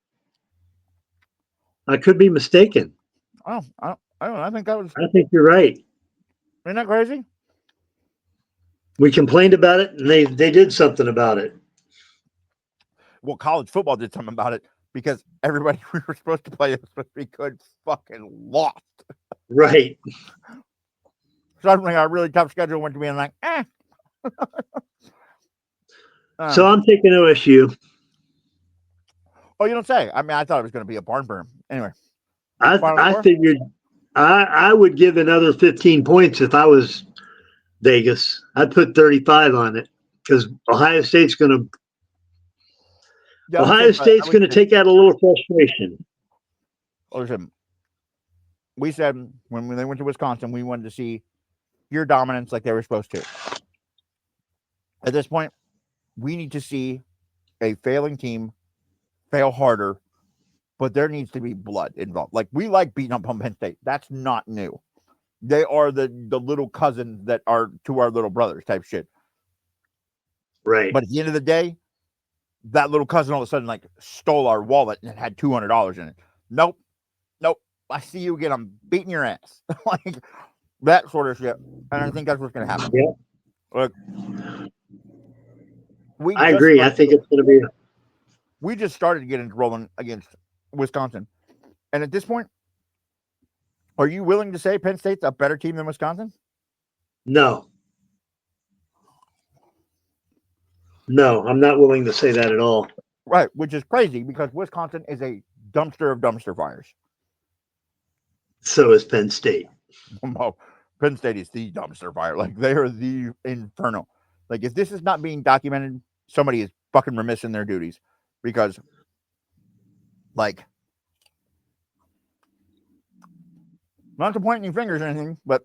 I could be mistaken. Oh, I don't know. I think that was. I think you're right. Isn't that crazy? We complained about it, and they did something about it. Well, college football did something about it because everybody we were supposed to play was supposed to be good fucking lost. Right. Suddenly, our really tough schedule went to being like, eh. So I'm taking OSU. Oh, you don't say. I mean, I thought it was going to be a barn burn. Anyway, I figured I would give another 15 points if I was Vegas. I'd put 35 on it because Ohio State's going to take out a little frustration. Listen, we said when they went to Wisconsin, we wanted to see your dominance like they were supposed to. At this point, we need to see a failing team fail harder, but there needs to be blood involved. Like, we like beating up on Penn State. That's not new. They are the little cousins that are to our little brothers type shit. Right. But at the end of the day, that little cousin all of a sudden like stole our wallet and it had $200 in it. Nope. I see you again. I'm beating your ass. Like that sort of shit. And I think that's what's going to happen. Yeah. Look, I agree. I think it's going to be. We just started getting rolling against Wisconsin. And at this point, are you willing to say Penn State's a better team than Wisconsin? No, I'm not willing to say that at all. Right, which is crazy because Wisconsin is a dumpster of dumpster fires. So is Penn State. Oh, Penn State is the dumpster fire. Like, they are the inferno. Like, if this is not being documented, somebody is fucking remiss in their duties because, like, not to point any fingers or anything, but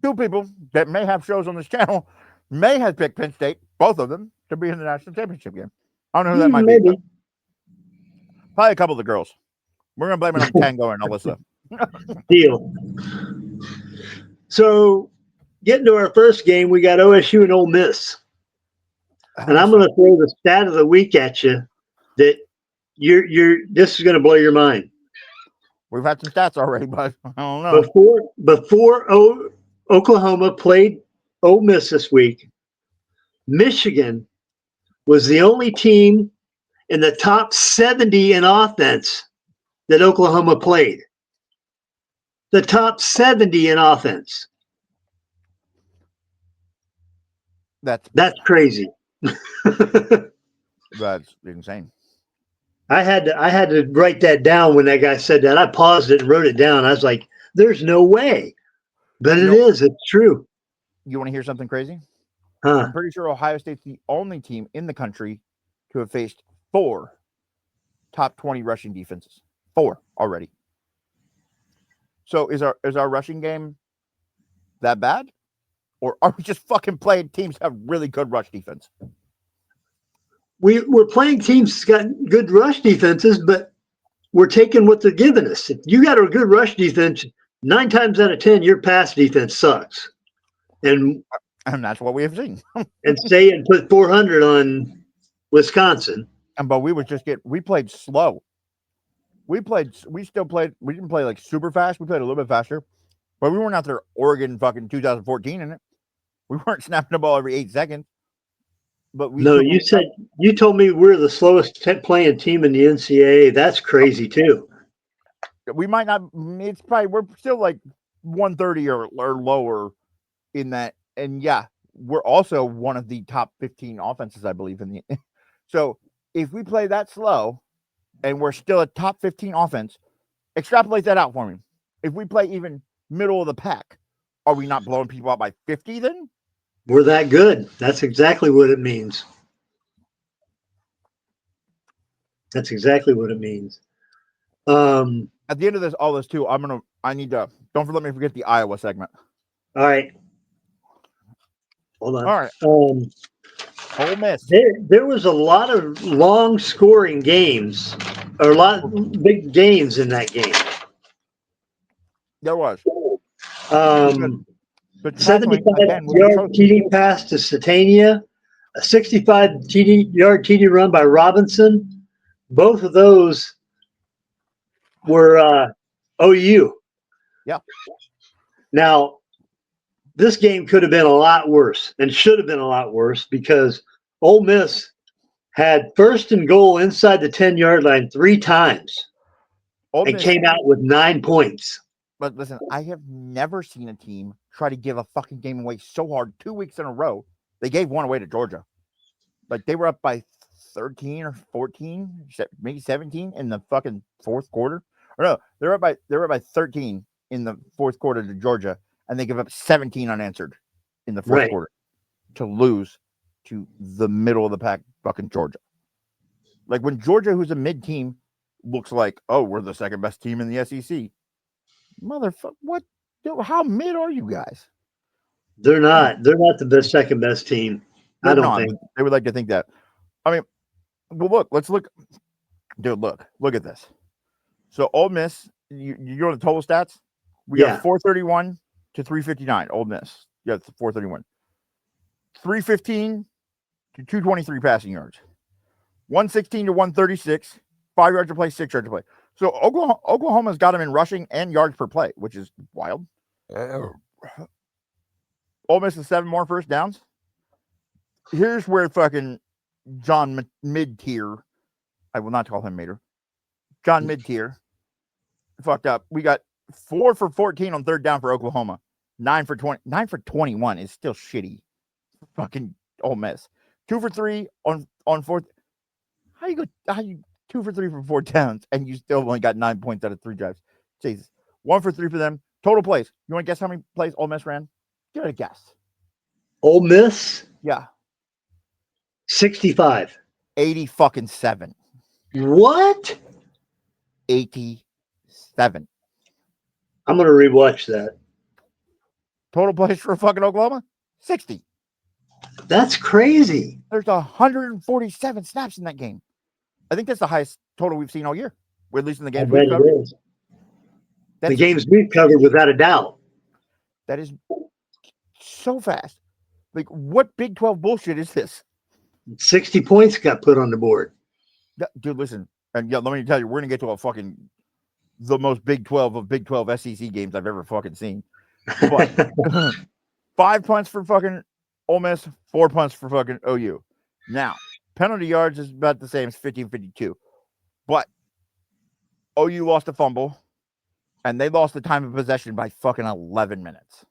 two people that may have shows on this channel may have picked Penn State, both of them, to be in the national championship game. I don't know who that might be. Probably a couple of the girls. We're going to blame it on Tango and Alyssa. Deal. So, getting to our first game, we got OSU and Ole Miss. And I'm going to throw the stat of the week at you that this is going to blow your mind. We've had some stats already, but I don't know. Before Oklahoma played Ole Miss this week, Michigan was the only team in the top 70 in offense that Oklahoma played. The top 70 in offense. That's crazy. That's insane. I had to write that down when that guy said that. I paused it and wrote it down. I was like, "There's no way," but it is. It's true. You want to hear something crazy? Huh. I'm pretty sure Ohio State's the only team in the country to have faced 4 top 20 rushing defenses. 4 already. So is our rushing game that bad? Or are we just fucking playing teams that have really good rush defense? We're playing teams that's got good rush defenses, but we're taking what they're giving us. If you got a good rush defense, 9 times out of 10, your pass defense sucks. And that's what we have seen. and put 400 on Wisconsin. But we played slow. We didn't play like super fast. We played a little bit faster, but we weren't out there Oregon fucking 2014 in it. We weren't snapping the ball every 8 seconds. But you told me we're the slowest playing team in the NCAA. That's crazy too. We might not. It's probably we're still like 130 or lower in that. And yeah, we're also one of the top 15 offenses, I believe, in the. So if we play that slow, and we're still a top 15 offense, extrapolate that out for me. If we play even middle of the pack, are we not blowing people out by 50 then? We're that good. That's exactly what it means. That's exactly what it means. At the end of all this too, don't let me forget the Iowa segment. All right. Hold on. All right. Ole Miss. There was a lot of long scoring games, or a lot of big games in that game. There was. But 75 again, was yard atrocious. TD pass to Satania, a 65 yard TD run by Robinson. Both of those were OU. Yeah. Now, this game could have been a lot worse and should have been a lot worse because Ole Miss had first and goal inside the 10-yard line 3 times and came out with 9 points. But listen, I have never seen a team try to give a fucking game away so hard 2 weeks in a row. They gave one away to Georgia. Like they were up by 13 or 14, maybe 17 in the fucking fourth quarter. Or no, they were up by 13 in the fourth quarter to Georgia, and they give up 17 unanswered in the fourth quarter to lose to the middle of the pack fucking Georgia. Like when Georgia, who's a mid team, looks like, oh, we're the second best team in the SEC. Motherfucker, what? How mid are you guys? They're not. They're not the second best team. I don't think they would like to think that. I mean, well, look. Let's look, dude. Look at this. So Ole Miss, you go to the total stats. We got 431 to 359. Ole Miss, yeah, 431, 315 to 223 passing yards, 116 to 136, 5 yards to play, 6 yards to play. So Oklahoma's got him in rushing and yards per play, which is wild. Ole Miss is 7 more first downs. Here's where fucking John mid-tier, I will not call him Mater, John mid-tier fucked up. We got 4 for 14 on third down for Oklahoma. 9 for 20. 9 for 21 is still shitty. Fucking Ole Miss. 2 for 3 on fourth. How you 2 for 3 for 4 downs and you still only got 9 points out of 3 drives? Jesus. 1 for 3 for them. Total plays. You want to guess how many plays Ole Miss ran? Give it a guess. Ole Miss? Yeah. 65. 80 fucking 7. What? 87. I'm going to rewatch that. Total plays for fucking Oklahoma? 60. That's crazy. There's 147 snaps in that game. I think that's the highest total we've seen all year, or at least in the games we've covered. The games we've covered, without a doubt. That is so fast. Like, what Big 12 bullshit is this? 60 points got put on the board. Dude, listen. And yeah, let me tell you, we're going to get to the most Big 12 of Big 12 SEC games I've ever fucking seen. But 5 punts for fucking Ole Miss, 4 punts for fucking OU. Now, penalty yards is about the same as 50-52. But OU lost a fumble, and they lost the time of possession by fucking 11 minutes.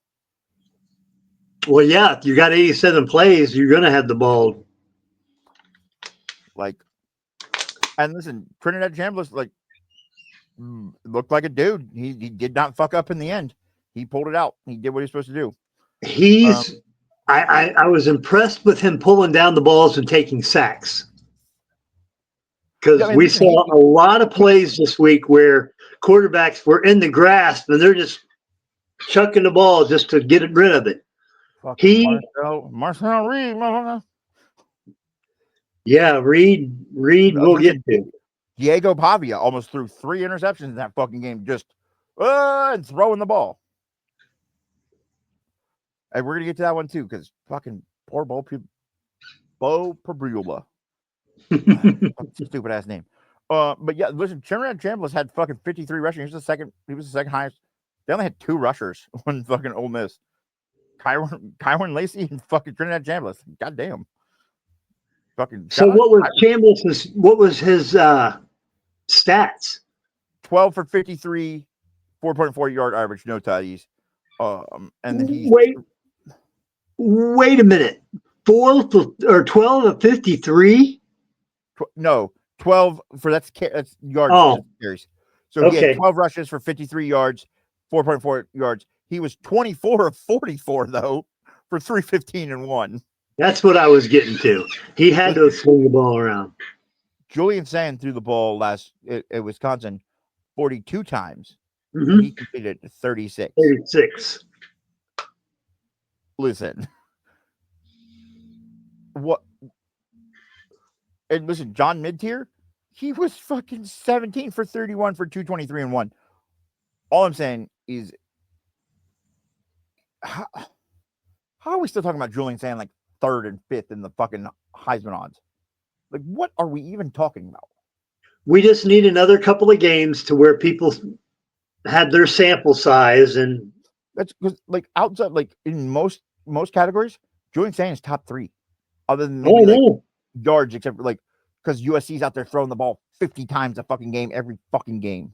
Well, yeah, if you got 87 plays, you're going to have the ball. Like, and listen, Trinidad Chambliss, like, looked like a dude. He did not fuck up in the end. He pulled it out. He did what he was supposed to do. I was impressed with him pulling down the balls and taking sacks. Because we saw a lot of plays this week where quarterbacks were in the grasp and they're just chucking the ball just to get rid of it. Marcel Reed, motherfucker. Yeah, Reed we'll get to. Diego Pavia almost threw 3 interceptions in that fucking game, just and throwing the ball. And we're gonna get to that one too, because fucking poor Bo Prabula. Stupid ass name. But yeah, listen, Trinidad Chambliss had fucking 53 rushing. He was the second highest. They only had 2 rushers on fucking Ole Miss. Kyron Lacey and fucking Trinidad Chambliss. Goddamn. Fucking. So what was his stats? 12 for 53, 4.4 yard average, no tutties. And then he wait a minute. 12 of 53? No, 12 for that's yards. Oh. Carries. So he had 12 rushes for 53 yards, 4.4 yards. He was 24 of 44 though for 315 and 1. That's what I was getting to. He had to swing the ball around. Julian Sand threw the ball at Wisconsin 42 times. Mm-hmm. He completed 36. 36. Listen, what? And listen, John Mid-tier, he was fucking 17 for 31 for 223 and 1. All I'm saying is, how are we still talking about Julian saying like 3rd and 5th in the fucking Heisman odds? Like, what are we even talking about? We just need another couple of games to where people had their sample size, and That's because, like, outside, like in most categories, Julian Sain is top 3, other than maybe like yards, except for like because USC's out there throwing the ball 50 times a fucking game every fucking game.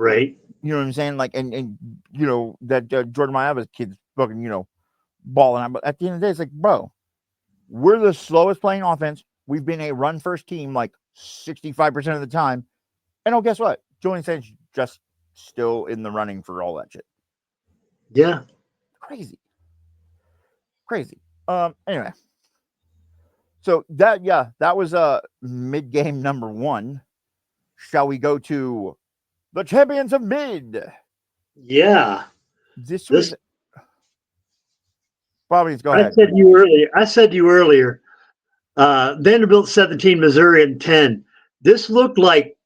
right? You know what I'm saying? Like, and you know that Jordan Maiava's kids fucking balling out. But at the end of the day, it's like, bro, we're the slowest playing offense. We've been a run first team like 65% of the time. And oh, guess what? Julian Sain's just still in the running for all that shit. Yeah. Crazy. Anyway. So that was mid-game number 1. Shall we go to the champions of mid? Yeah. This was Bobby, go ahead. I said to you earlier, Vanderbilt 17, Missouri and 10. This looked like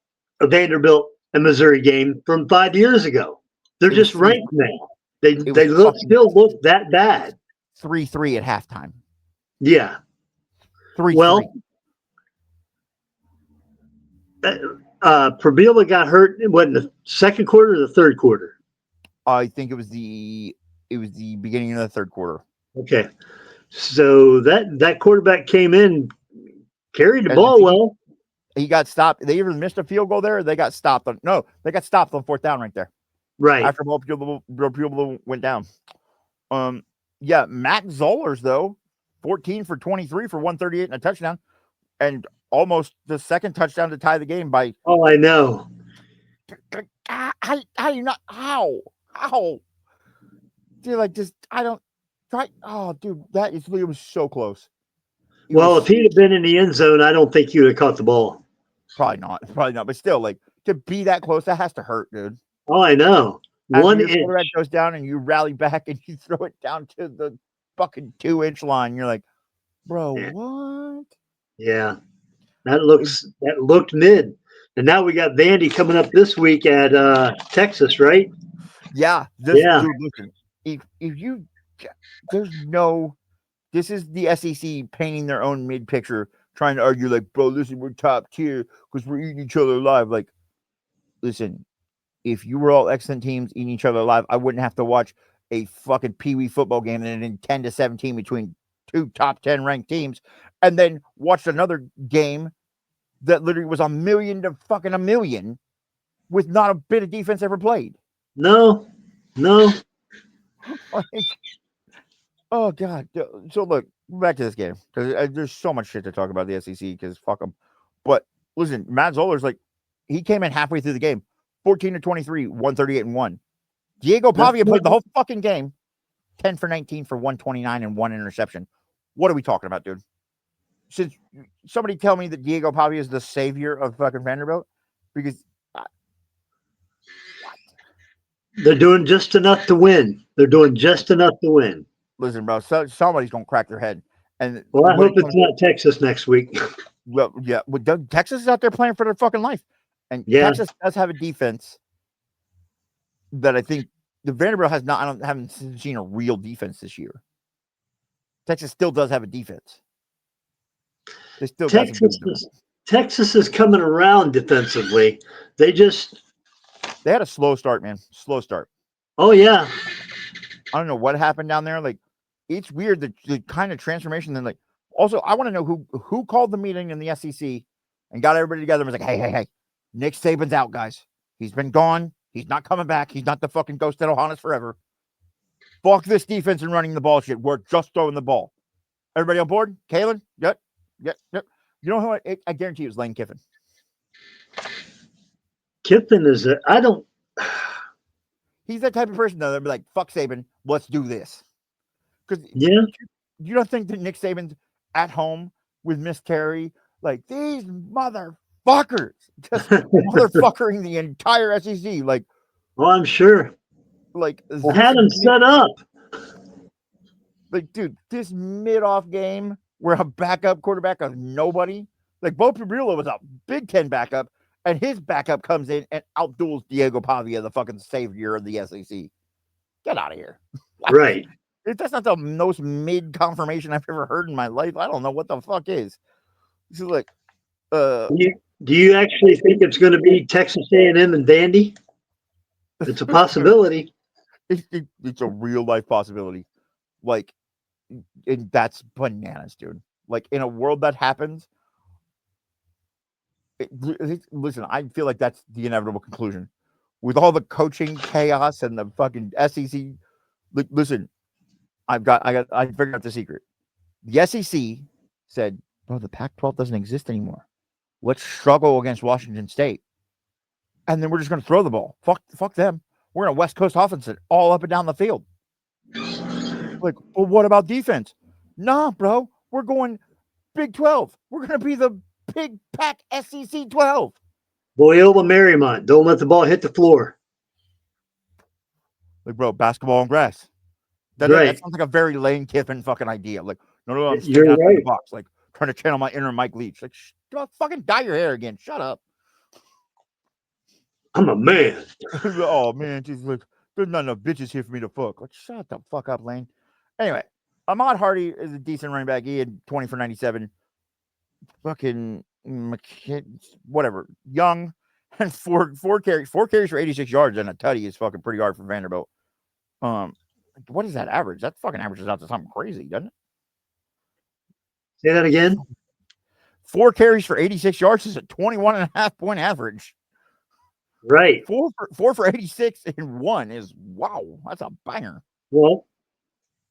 a Vanderbilt and Missouri game from 5 years ago. They're just ranked now. They still look that bad. 3-3 at halftime. Yeah. 3-3. Well, Prabila got hurt in the second quarter or the third quarter? I think it was the beginning of the third quarter. Okay. So that quarterback came in, carried the ball well. He got stopped. They either missed a field goal there, or they got stopped on. No, they got stopped on 4th down right there. Right. After both people went down. Yeah, Matt Zollers though, 14 for 23 for 138 and a touchdown, and almost the second touchdown to tie the game by. Oh, I know. How you not? How? Dude, like just I don't. Try. Oh, dude, it was so close. If he'd have been in the end zone, I don't think he would have caught the ball. Probably not. But still, like to be that close, that has to hurt, dude. Oh, I know. After your quarterback goes down and you rally back and you throw it down to the fucking 2-inch line. You're like, bro, what? Yeah, that looked mid. And now we got Vandy coming up this week at Texas, right? Yeah. Dude, listen, if you, this is the SEC painting their own mid picture, trying to argue like, bro, listen, we're top tier because we're eating each other alive. Like, listen, if you were all excellent teams eating each other alive, I wouldn't have to watch a fucking Pee-wee football game and in 10-17 between 2 top 10 ranked teams, and then watched another game that literally was 1,000,000 to fucking 1,000,000 with not a bit of defense ever played. No. Like, oh God. So look, back to this game because there's so much shit to talk about the SEC because fuck them. But listen, Matt Zoller's like, he came in halfway through the game, 14 to 23, 138 and 1. Diego Pavia played the whole fucking game, 10 for 19 for 129 and 1 interception. What are we talking about, dude? Since somebody tell me that Diego Pavia is the savior of fucking Vanderbilt, because they're doing just enough to win. Listen, bro, somebody's gonna crack their head. And I hope it's not Texas next week. Well, yeah, Texas is out there playing for their fucking life, and Texas does have a defense that I think the Vanderbilt has not. I haven't seen a real defense this year. Texas still does have a defense. They still Texas is coming around defensively. They had a slow start, man. Slow start. Oh yeah. I don't know what happened down there. Like, it's weird the kind of transformation. Then, like, also, I want to know who called the meeting in the SEC and got everybody together and was like, hey, Nick Saban's out, guys. He's been gone. He's not coming back. He's not the fucking ghost that'll haunt us forever. Fuck this defense and running the ball shit. We're just throwing the ball. Everybody on board? Kalen? Yep. You know who I guarantee it was Lane Kiffin. Kiffin is he's that type of person though. They'll be like, fuck Saban, let's do this. Because you don't think that Nick Saban's at home with Miss Terry, like, these motherfuckers just motherfuckering the entire SEC. Like, well, I'm sure. Like, I had him set up. Like, dude, this mid-off game where a backup quarterback of nobody, like Bo Perillo was a Big Ten backup, and his backup comes in and outduels Diego Pavia, the fucking savior of the SEC. Get out of here. Right. That's not the most mid confirmation I've ever heard in my life. I don't know what the fuck is. This is like, Do you actually think it's going to be Texas A&M and Vandy? It's a possibility. it's a real life possibility. Like, that's bananas, dude. Like, in a world that happens, listen, I feel like that's the inevitable conclusion. With all the coaching chaos and the fucking SEC, listen, I figured out the secret. The SEC said, "Bro, the Pac-12 doesn't exist anymore. Let's struggle against Washington State, and then we're just going to throw the ball. Fuck them. We're going to West Coast offense it all up and down the field." Like, well, what about defense? Nah, bro, we're going Big 12. We're going to be the Big Pac SEC 12. Loyola Marymount. Don't let the ball hit the floor. Like, bro, basketball on grass. That sounds like a very Lane Kiffin fucking idea. Like, no, I'm sticking out the box. Like, trying to channel my inner Mike Leach. Like, fucking dye your hair again. Shut up. I'm a man. Oh, man. Just like, there's not enough bitches here for me to fuck. Like, shut the fuck up, Lane. Anyway, Ahmad Hardy is a decent running back. He had 20 for 97. Fucking whatever. Young. And four carries for 86 yards and a tutty is fucking pretty hard for Vanderbilt. What is that average? That fucking averages out to something crazy, doesn't it? Say that again. 4 carries for 86 yards is a 21.5 point average. Right. 4 for 86 and 1 is wow. That's a banger. Well,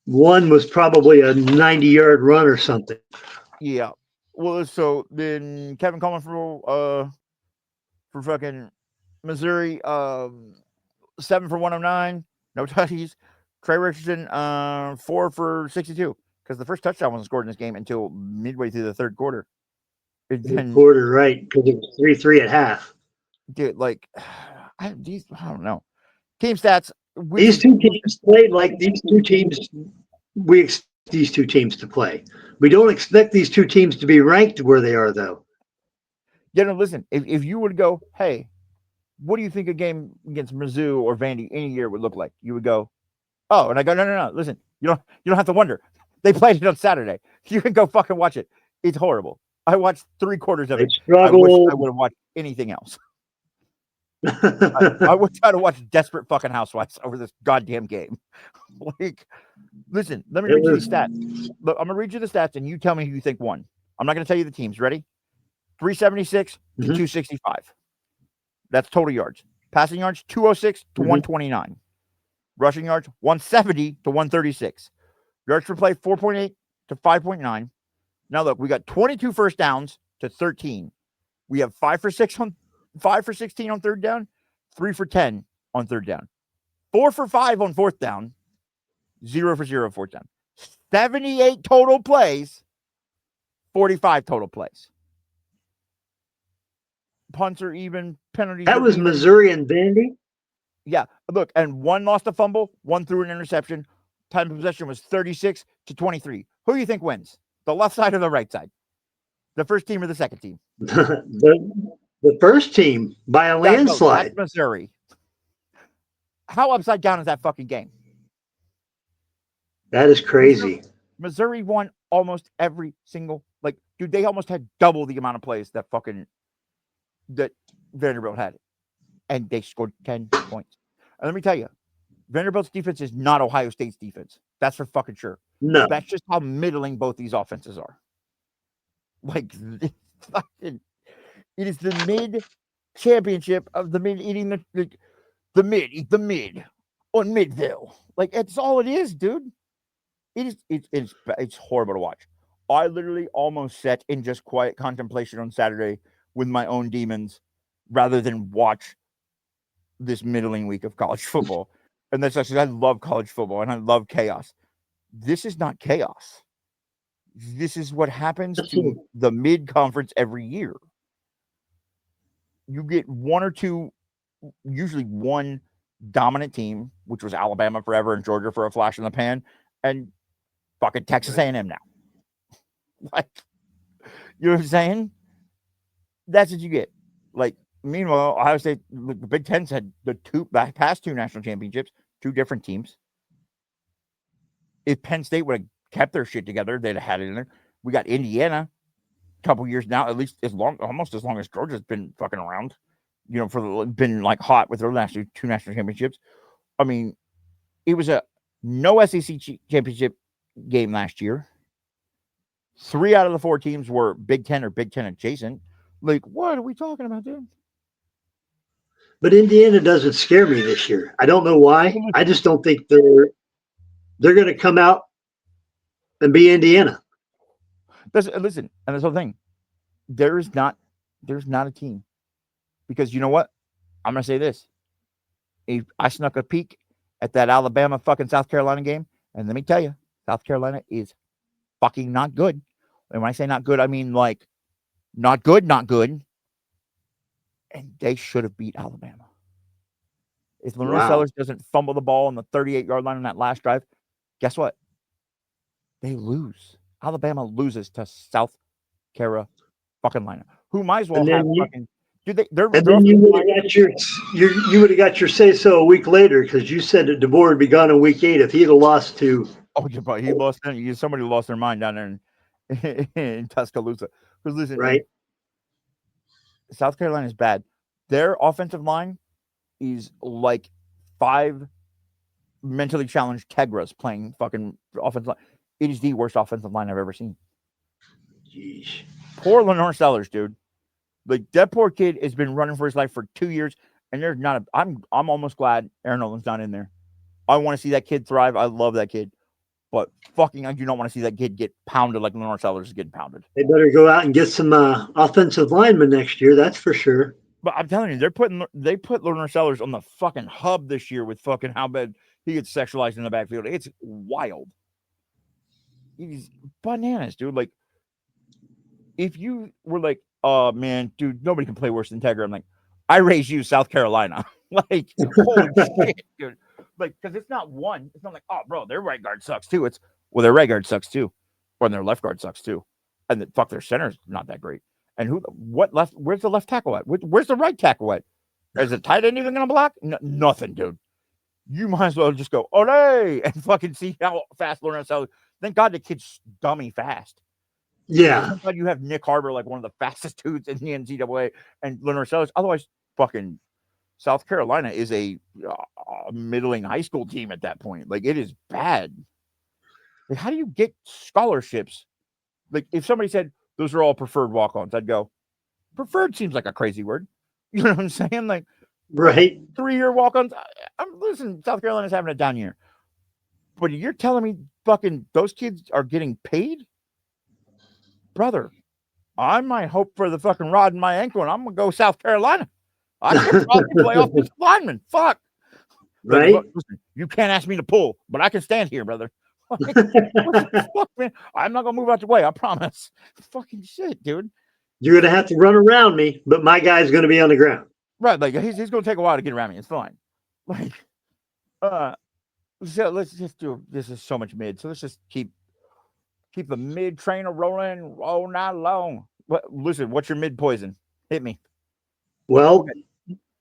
one was probably a 90-yard run or something. Yeah. Well, so then Kevin Coleman for fucking Missouri, 7 for 109, no touchies. Trey Richardson, 4 for 62, because the first touchdown wasn't scored in this game until midway through the third quarter. Quarter, right? Because it was 3-3 at half. Dude, like, I don't know. Team stats. These two teams played like these two teams. We expect these two teams to play. We don't expect these two teams to be ranked where they are, though. Yeah, no, listen. If you would go, hey, what do you think a game against Mizzou or Vandy any year would look like? You would go, oh, and I go, no. Listen, you don't have to wonder. They played it on Saturday. You can go fucking watch it. It's horrible. I watched 3/4 of it. I wish I would have watched anything else. I would try to watch Desperate Fucking Housewives over this goddamn game. Like, listen, let me read you these stats. Look, I'm gonna read you the stats, and you tell me who you think won. I'm not gonna tell you the teams. Ready? 376 to 265. That's total yards. Passing yards 206 to 129. Rushing yards 170 to 136. Yards per play 4.8 to 5.9. Now look, we got 22 first downs to 13. We have 5 for 16 on third down, 3 for 10 on third down, 4 for 5 on fourth down, 0 for 0 on fourth down. 78 total plays, 45 total plays. Punts are even, penalties. That was even. Missouri and Vandy? Yeah. Look, and one lost a fumble, one threw an interception. Time of possession was 36 to 23. Who do you think wins? The left side or the right side? The first team or the second team? the first team by a landslide. That's Missouri. How upside down is that fucking game? That is crazy. Missouri won almost every single, like, dude, they almost had double the amount of plays that Vanderbilt had. And they scored 10 points. And let me tell you, Vanderbilt's defense is not Ohio State's defense. That's for fucking sure. No. That's just how middling both these offenses are. Like, it is the mid championship of the mid eating the mid on Midville. Like, that's all it is, dude. It's horrible to watch. I literally almost sat in just quiet contemplation on Saturday with my own demons rather than watch this middling week of college football. And that's actually, I love college football and I love chaos. This is not chaos. This is what happens to the mid-conference every year. You get one or two, usually one dominant team, which was Alabama forever and Georgia for a flash in the pan, and fucking Texas A&M now. Like, you know what I'm saying? That's what you get. Like, meanwhile, Ohio State, the Big Ten's had the past two national championships, two different teams. If Penn State would have kept their shit together, they'd have had it in there. We got Indiana a couple years now, at least almost as long as Georgia's been fucking around. Been like hot with their last two national championships. I mean, it was a no SEC championship game last year. 3 out of the 4 teams were Big Ten or Big Ten adjacent. Like, what are we talking about, dude? But Indiana doesn't scare me this year. I don't know why. I just don't think they're going to come out and be Indiana. Listen, and this whole thing, there's not a team, because you know what? I'm gonna say this. I snuck a peek at that Alabama fucking South Carolina game, and let me tell you, South Carolina is fucking not good. And when I say not good, I mean like not good. And they should have beat Alabama. If Lenore Sellers doesn't fumble the ball on the 38-yard line on that last drive, guess what? They lose. Alabama loses to South Carolina, who might as well have fucking. Then you would have got your say so a week later, because you said that DeBoer would be gone in week 8 if he had lost to. Oh, yeah, but he lost. Somebody lost their mind down there in Tuscaloosa. Because listen, right? South Carolina is bad. Their offensive line is like 5 mentally challenged Tegras playing fucking offensive line. It is the worst offensive line I've ever seen. Jeez. Poor Lenore Sellers, dude. Like, that poor kid has been running for his life for 2 years, and there's not a. I'm almost glad Aaron Nolan's not in there. I want to see that kid thrive. I love that kid, but fucking, I do not want to see that kid get pounded like Lenore Sellers is getting pounded. They better go out and get some offensive linemen next year. That's for sure. But I'm telling you, they put Lenore Sellers on the fucking hub this year with fucking how bad he gets sexualized in the backfield. It's wild. He's bananas, dude. Like, if you were like, oh man, dude, nobody can play worse than Tegra, I'm like, I raise you, South Carolina. Like, holy shit, dude. Like, because it's not one. It's not like, oh, bro, their right guard sucks too. It's, well, their right guard sucks too, or their left guard sucks too, and fuck, their center's not that great. And where's the left tackle at? Where's the right tackle at? Is the tight end even gonna block? Nothing, dude. You might as well just go, ole, and fucking see how fast Lawrence Sellers. Thank God the kid's dummy fast. Yeah. Thank God you have Nick Harbor, like one of the fastest dudes in the NCAA, and Leonard Sellers. Otherwise, fucking South Carolina is a middling high school team at that point. Like, it is bad. Like, how do you get scholarships? Like, if somebody said those are all preferred walk-ons, I'd go, preferred seems like a crazy word. You know what I'm saying? Like, right. 3-year walk-ons. Listen, South Carolina's having a down year. But you're telling me fucking those kids are getting paid? Brother, I might hope for the fucking rod in my ankle, and I'm going to go South Carolina. I can probably play offensive lineman. Fuck. Right? Like, listen, you can't ask me to pull, but I can stand here, brother. Like, what the fuck, man? I'm not going to move out the way, I promise. Fucking shit, dude. You're going to have to run around me, but my guy's going to be on the ground. Right, like, he's going to take a while to get around me. It's fine. Like, so let's just do, this is so much mid, so let's just keep the mid trainer rolling all night long. Listen, what's your mid poison? Hit me. Well,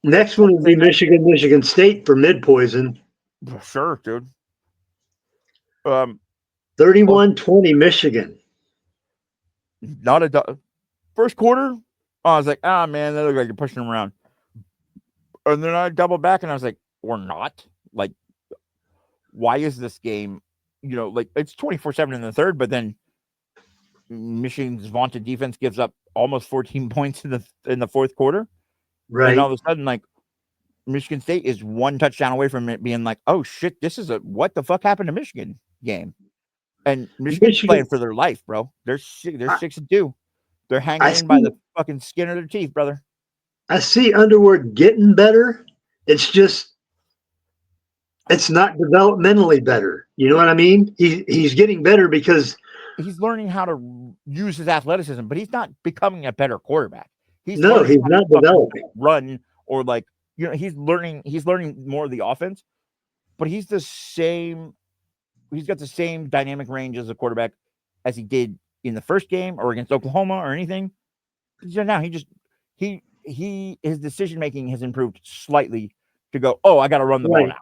next one would be Michigan State for mid poison. Sure, dude. 31-20 Michigan. Not a first quarter. I was like, ah, man, they look like you're pushing them around. And then I doubled back and I was like, or not. Like, why is this game? You know, like, it's 24-7 in the third, but then Michigan's vaunted defense gives up almost 14 points in the fourth quarter. Right. And all of a sudden, like, Michigan State is one touchdown away from it being like, oh shit, this is a what the fuck happened to Michigan game. And Michigan's playing for their life, bro. They're 6-2. They're hanging in by the fucking skin of their teeth, brother. I see Underwood getting better. It's just, it's not developmentally better. You know what I mean? He's getting better because he's learning how to use his athleticism, but he's not becoming a better quarterback. He's not developing. Run, or like, you know, he's learning more of the offense, but he's got the same dynamic range as a quarterback as he did in the first game or against Oklahoma or anything. Now his decision making has improved slightly to go, oh, I got to run the ball now.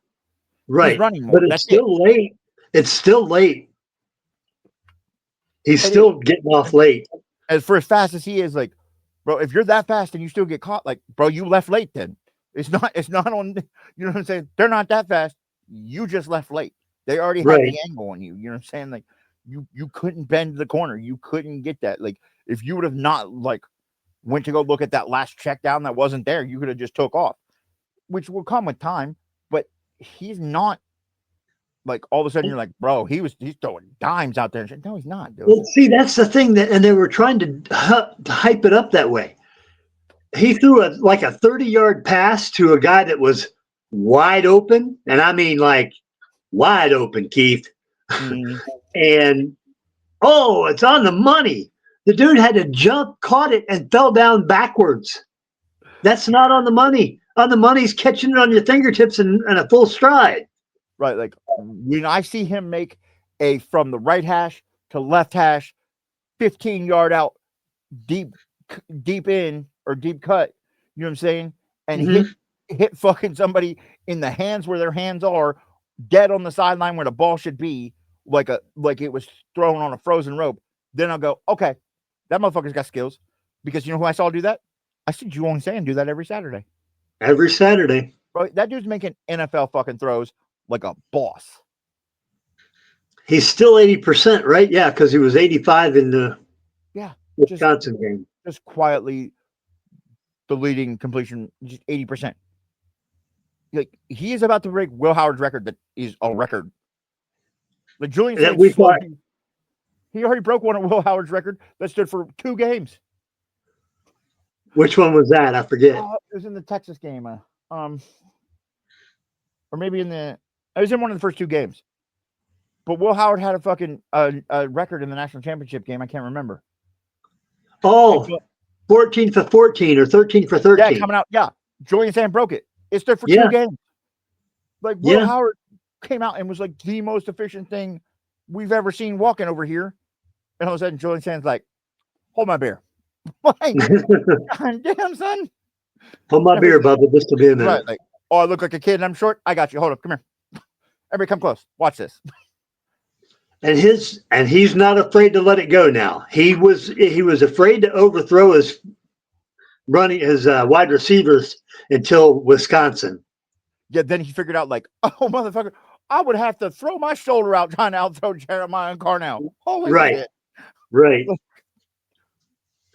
Right. He's running more. But it's That's still late. It's still late. He's still getting off late. As fast as he is, like, bro, if you're that fast and you still get caught, like, bro, you left late then. It's not on, you know what I'm saying? They're not that fast. You just left late. They already had the angle on you. You know what I'm saying? Like, you couldn't bend the corner. You couldn't get that. Like, if you would have not, like, went to go look at that last check down that wasn't there, you could have just took off, which will come with time. But he's not, like, all of a sudden you're like, bro, he's throwing dimes out there. No, he's not, dude. Well, see, that's the thing and they were trying to hype it up that way. He threw a 30-yard pass to a guy that was wide open, and I mean like wide open, Keith. Mm-hmm. And it's on the money. The dude had to jump, caught it, and fell down backwards. That's not on the money. On the money's catching it on your fingertips and a full stride. Right, like when I see him make a from the right hash to left hash, 15-yard out, deep in or deep cut, you know what I'm saying? And hit fucking somebody in the hands where their hands are, dead on the sideline where the ball should be, like it was thrown on a frozen rope. Then I'll go, okay, that motherfucker's got skills. Because you know who I saw do that? I see Julian Sand do that every Saturday. Every Saturday. Bro, that dude's making NFL fucking throws like a boss. He's still 80%, right? Yeah, because he was 85 in the Wisconsin game. Just quietly the leading completion, just 80%. Like, he is about to break Will Howard's record that is a record. Like, Julian Sand, he already broke one of Will Howard's record that stood for 2 games. Which one was that? I forget. It was in the Texas game. Or maybe it was in one of the first 2 games. But Will Howard had a fucking a record in the national championship game. I can't remember. 14 for 14 or 13 for 13. Yeah, coming out. Yeah. Julian Sand broke it. It stood for 2 games. Like, Will Howard came out and was like the most efficient thing we've ever seen walking over here. And all of a sudden, Julian Sand's like, hold my beer. Like, God damn, son. Hold my beer, Bubba. This will be a minute. Right, like, I look like a kid and I'm short. I got you. Hold up. Come here. Everybody come close. Watch this. And he's not afraid to let it go now. He was afraid to overthrow his wide receivers until Wisconsin. Yeah, then he figured out, like, oh, motherfucker, I would have to throw my shoulder out trying to outthrow Jeremiah and Carnell. Holy shit. Right.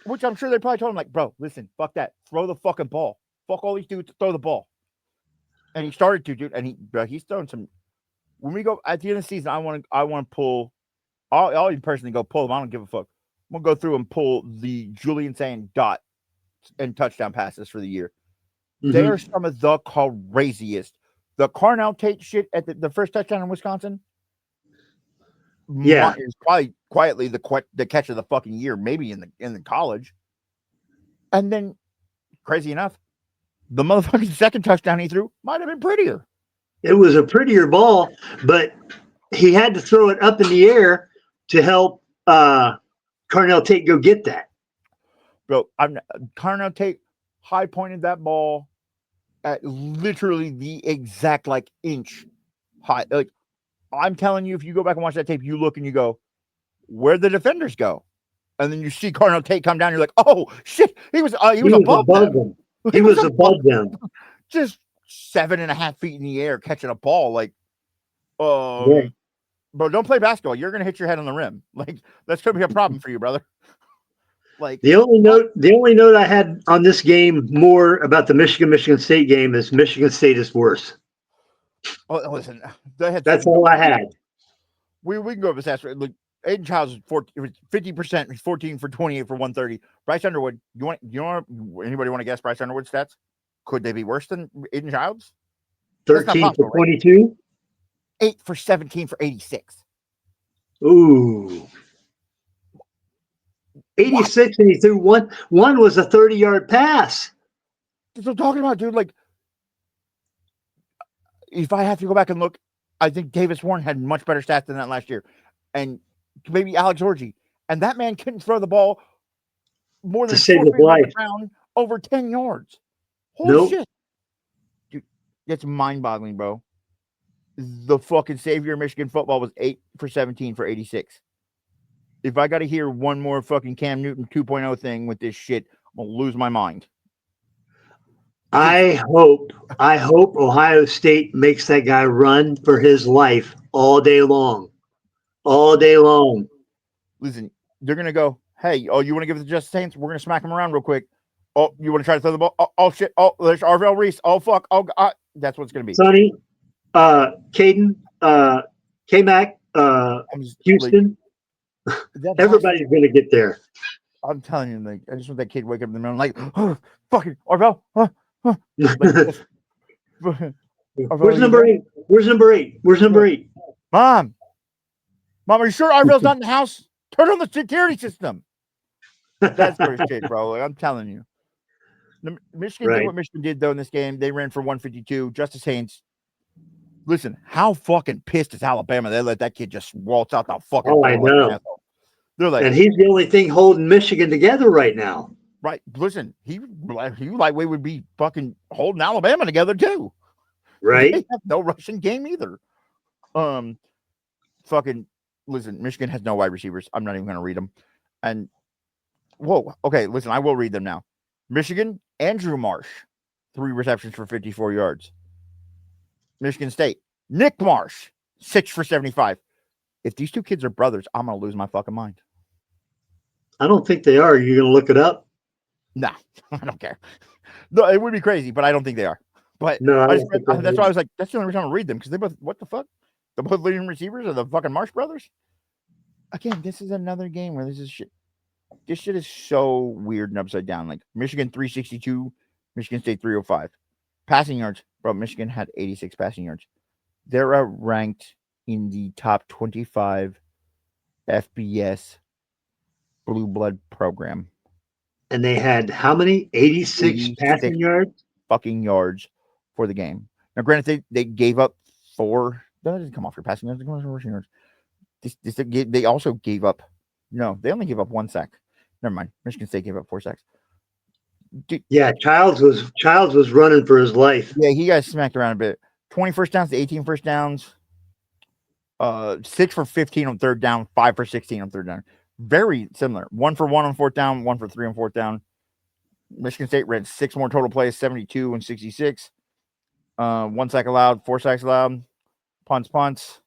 Which I'm sure they probably told him, like, bro, listen, fuck that. Throw the fucking ball. Fuck all these dudes, throw the ball. And he started to, dude, and he's throwing some. When we go at the end of the season, I want to pull. I'll even personally go pull them. I don't give a fuck. I'm gonna go through and pull the Julian Sand dot and touchdown passes for the year. Mm-hmm. They are some of the craziest. The Carnell Tate shit at the first touchdown in Wisconsin. Yeah, is probably quietly the catch of the fucking year, maybe in the college. And then, crazy enough, the motherfucking second touchdown he threw might have been prettier. It was a prettier ball, but he had to throw it up in the air to help Carnell Tate go get that. Bro, Carnell Tate high pointed that ball at literally the exact like inch high. Like, I'm telling you, if you go back and watch that tape, you look and you go, where'd the defenders go? And then you see Carnell Tate come down. You're like, oh shit, he was above them. He was above them. Just 7.5 feet in the air catching a ball. Like, yeah. Bro, don't play basketball. You're gonna hit your head on the rim. Like, that's gonna be a problem for you, brother. Like, the only note I had on this game more about the Michigan State game is Michigan State is worse. Oh, listen, that's all I had. We can go over this after. Like, Aiden Childs was 50%. He's 14 for 28 for 130. Bryce Underwood. Anybody want to guess Bryce Underwood's stats? Could they be worse than Aiden Childs? 13 for 22. Right? 8 for 17 for 86. Ooh. 86, what? And he threw one. One was a 30-yard pass. That's what I'm talking about, dude. Like, if I have to go back and look, I think Davis Warren had much better stats than that last year. And maybe Alex Orji. And that man couldn't throw the ball more than To save 4 his feet off life. the ground over 10 yards. Holy Nope. shit. Dude, that's mind-boggling, bro. The fucking savior of Michigan football was 8 for 17 for 86. If I got to hear one more fucking Cam Newton 2.0 thing with this shit, I'm going to lose my mind. I hope Ohio State makes that guy run for his life all day long. All day long. Listen, they're going to go, hey, oh, you want to give it to Justice Saints? We're going to smack him around real quick. Oh, you want to try to throw the ball? Oh shit. Oh, there's Arvell Reese. Oh, fuck. Oh, God. That's what it's going to be. Sonny, Caden, K-Mac, Houston. Everybody's going to get there. I'm telling you, like, I just want that kid to wake up in the morning, like, oh, fucking Arvell. Like, Where's number 8? Where's number 8? Where's number 8? Mom, are you sure Arvell's not in the house? Turn on the security system. That's first shit, bro. Like, I'm telling you. Michigan did what Michigan did, though, in this game. They ran for 152. Justice Haynes. Listen, how fucking pissed is Alabama? They let that kid just waltz out the fucking door. I know. They're like, and he's the only thing holding Michigan together right now. Right. Listen, he lightweight would be fucking holding Alabama together too. Right. They have no rushing game either. Fucking listen, Michigan has no wide receivers. I'm not even going to read them. And whoa, okay, listen, I will read them now. Michigan, Andrew Marsh, 3 receptions for 54 yards. Michigan State, Nick Marsh, 6 for 75. If these two kids are brothers, I'm going to lose my fucking mind. I don't think they are. You're going to look it up? Nah, I don't care. No, it would be crazy, but I don't think they are. But no, that's why I was like, that's the only reason I'm read them, because they both, what the fuck? The both leading receivers are the fucking Marsh brothers? Again, this is another game where this is shit. This shit is so weird and upside down. Like Michigan 362, Michigan State 305. Passing yards, bro. Michigan had 86 passing yards. They're ranked in the top 25 FBS blue blood program. And they had how many? 86 passing yards? Fucking yards for the game. Now, granted, they gave up 4. That doesn't come off your passing yards. It comes off your rushing yards. They also gave up. No, they only gave up 1 sack. Never mind. Michigan State gave up 4 sacks. Dude, yeah, Childs was running for his life. Yeah, he got smacked around a bit. 20 first downs to 18 first downs. 6 for 15 on third down, 5 for 16 on third down. Very similar. 1 for 1 on fourth down, 1 for 3 on fourth down. Michigan State ran 6 more total plays, 72 and 66. 1 sack allowed, 4 sacks allowed. Punts.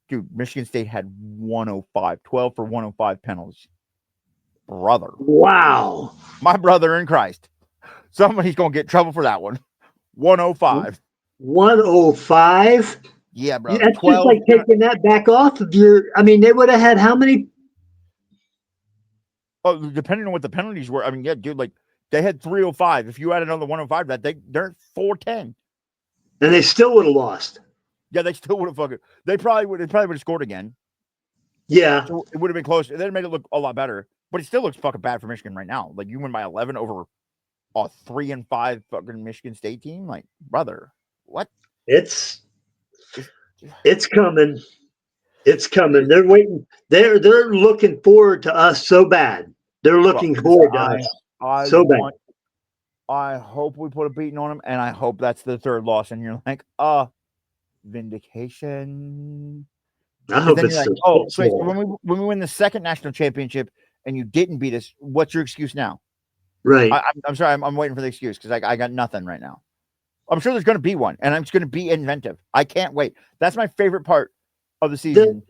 Dude, Michigan State had 105, 12 for 105 penalties. Brother. Wow. My brother in Christ. Somebody's going to get in trouble for that one. 105. 105? Yeah, bro. That's just like taking that back off of your. I mean, they would have had how many? Oh, depending on what the penalties were. I mean, yeah, dude, like they had 305. If you add another 105, they're at 410. And they still would have lost. Yeah, they still would have fucking. They probably would have scored again. Yeah. So it would have been close. It made it look a lot better. But it still looks fucking bad for Michigan right now. Like you win by 11 over a 3-5 fucking Michigan State team. Like, brother, what? It's coming. It's coming. They're waiting. They're looking forward to us so bad. They're looking forward to us so bad. I hope we put a beating on them, and I hope that's the 3rd loss. And you're like, vindication. I hope it's like, oh, so when we win the 2nd national championship and you didn't beat us, what's your excuse now? Right. I'm sorry. I'm waiting for the excuse because I got nothing right now. I'm sure there's going to be one, and it's going to be inventive. I can't wait. That's my favorite part of the season